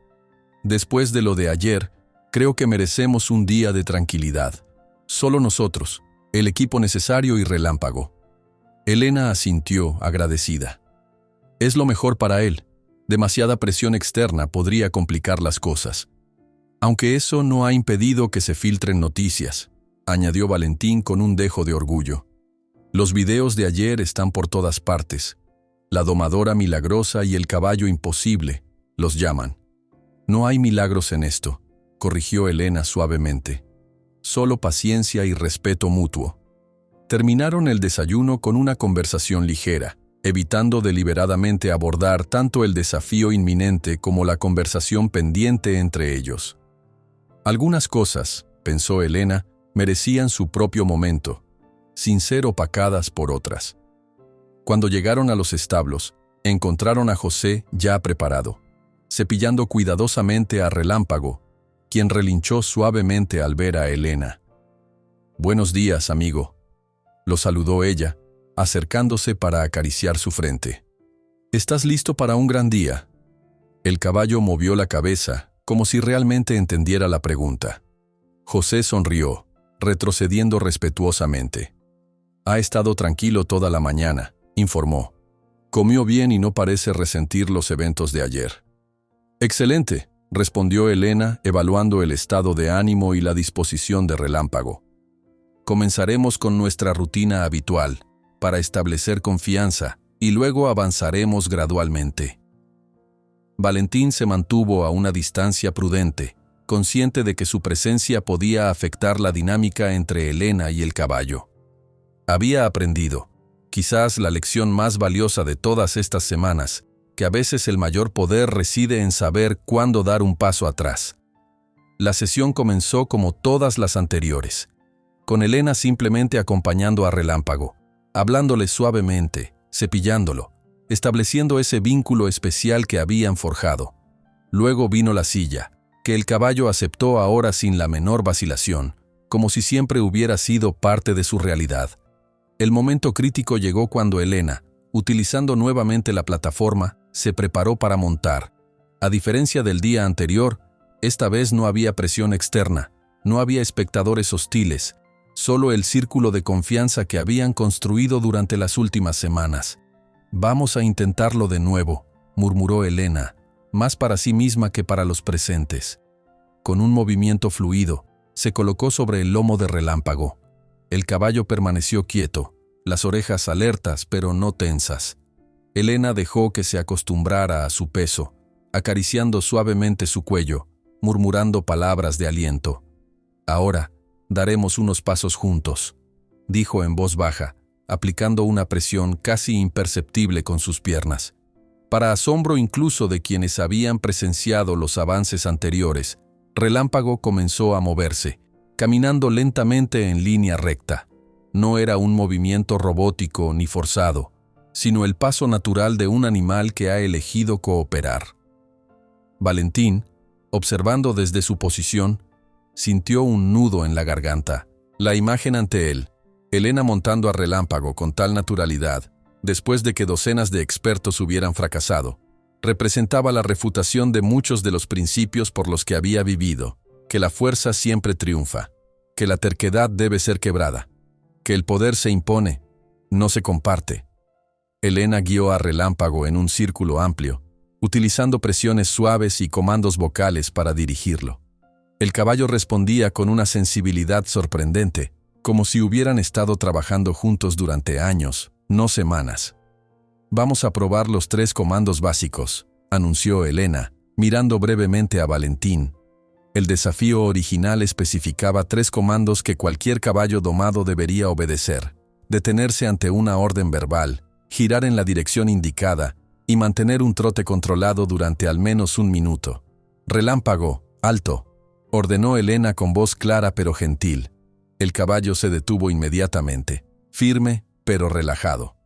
«Después de lo de ayer, creo que merecemos un día de tranquilidad. Solo nosotros, el equipo necesario y Relámpago». Elena asintió, agradecida. «Es lo mejor para él. Demasiada presión externa podría complicar las cosas. Aunque eso no ha impedido que se filtren noticias», añadió Valentín con un dejo de orgullo. «Los videos de ayer están por todas partes. La domadora milagrosa y el caballo imposible, los llaman. No hay milagros en esto», corrigió Elena suavemente. «Solo paciencia y respeto mutuo». Terminaron el desayuno con una conversación ligera, evitando deliberadamente abordar tanto el desafío inminente como la conversación pendiente entre ellos. Algunas cosas, pensó Elena, merecían su propio momento, sin ser opacadas por otras. Cuando llegaron a los establos, encontraron a José ya preparado, cepillando cuidadosamente a Relámpago, quien relinchó suavemente al ver a Elena. «Buenos días, amigo», lo saludó ella, acercándose para acariciar su frente. «¿Estás listo para un gran día?». El caballo movió la cabeza, como si realmente entendiera la pregunta. José sonrió, retrocediendo respetuosamente. «Ha estado tranquilo toda la mañana», informó. «Comió bien y no parece resentir los eventos de ayer». «Excelente», respondió Elena, evaluando el estado de ánimo y la disposición de Relámpago. «Comenzaremos con nuestra rutina habitual, para establecer confianza, y luego avanzaremos gradualmente». Valentín se mantuvo a una distancia prudente, consciente de que su presencia podía afectar la dinámica entre Elena y el caballo. Había aprendido, quizás la lección más valiosa de todas estas semanas, que a veces el mayor poder reside en saber cuándo dar un paso atrás. La sesión comenzó como todas las anteriores, con Elena simplemente acompañando a Relámpago, hablándole suavemente, cepillándolo, estableciendo ese vínculo especial que habían forjado. Luego vino la silla, que el caballo aceptó ahora sin la menor vacilación, como si siempre hubiera sido parte de su realidad. El momento crítico llegó cuando Elena, utilizando nuevamente la plataforma, se preparó para montar. A diferencia del día anterior, esta vez no había presión externa, no había espectadores hostiles, solo el círculo de confianza que habían construido durante las últimas semanas. «Vamos a intentarlo de nuevo», murmuró Elena, más para sí misma que para los presentes. Con un movimiento fluido, se colocó sobre el lomo de Relámpago. El caballo permaneció quieto, las orejas alertas pero no tensas. Elena dejó que se acostumbrara a su peso, acariciando suavemente su cuello, murmurando palabras de aliento. «Ahora, daremos unos pasos juntos», dijo en voz baja, aplicando una presión casi imperceptible con sus piernas. Para asombro incluso de quienes habían presenciado los avances anteriores, Relámpago comenzó a moverse, caminando lentamente en línea recta. No era un movimiento robótico ni forzado, sino el paso natural de un animal que ha elegido cooperar. Valentín, observando desde su posición, sintió un nudo en la garganta. La imagen ante él, Elena montando a Relámpago con tal naturalidad, después de que docenas de expertos hubieran fracasado, representaba la refutación de muchos de los principios por los que había vivido, que la fuerza siempre triunfa, que la terquedad debe ser quebrada, que el poder se impone, no se comparte. Elena guió a Relámpago en un círculo amplio, utilizando presiones suaves y comandos vocales para dirigirlo. El caballo respondía con una sensibilidad sorprendente, como si hubieran estado trabajando juntos durante años, no semanas. «Vamos a probar los 3 comandos básicos», anunció Elena, mirando brevemente a Valentín. El desafío original especificaba 3 comandos que cualquier caballo domado debería obedecer: detenerse ante una orden verbal, girar en la dirección indicada y mantener un trote controlado durante al menos 1 minuto. Relámpago, alto, ordenó Elena con voz clara pero gentil. El caballo se detuvo inmediatamente, firme pero relajado.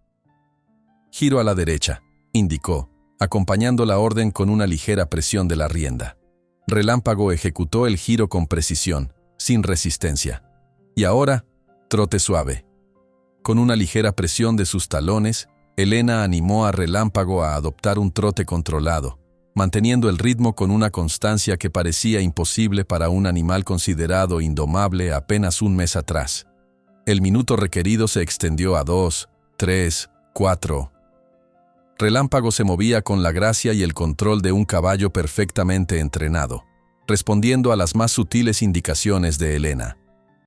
Giro a la derecha, indicó, acompañando la orden con una ligera presión de la rienda. Relámpago ejecutó el giro con precisión, sin resistencia. Y ahora, trote suave. Con una ligera presión de sus talones, Elena animó a Relámpago a adoptar un trote controlado, manteniendo el ritmo con una constancia que parecía imposible para un animal considerado indomable apenas un mes atrás. El minuto requerido se extendió a 2, 3, 4. Relámpago se movía con la gracia y el control de un caballo perfectamente entrenado, respondiendo a las más sutiles indicaciones de Elena.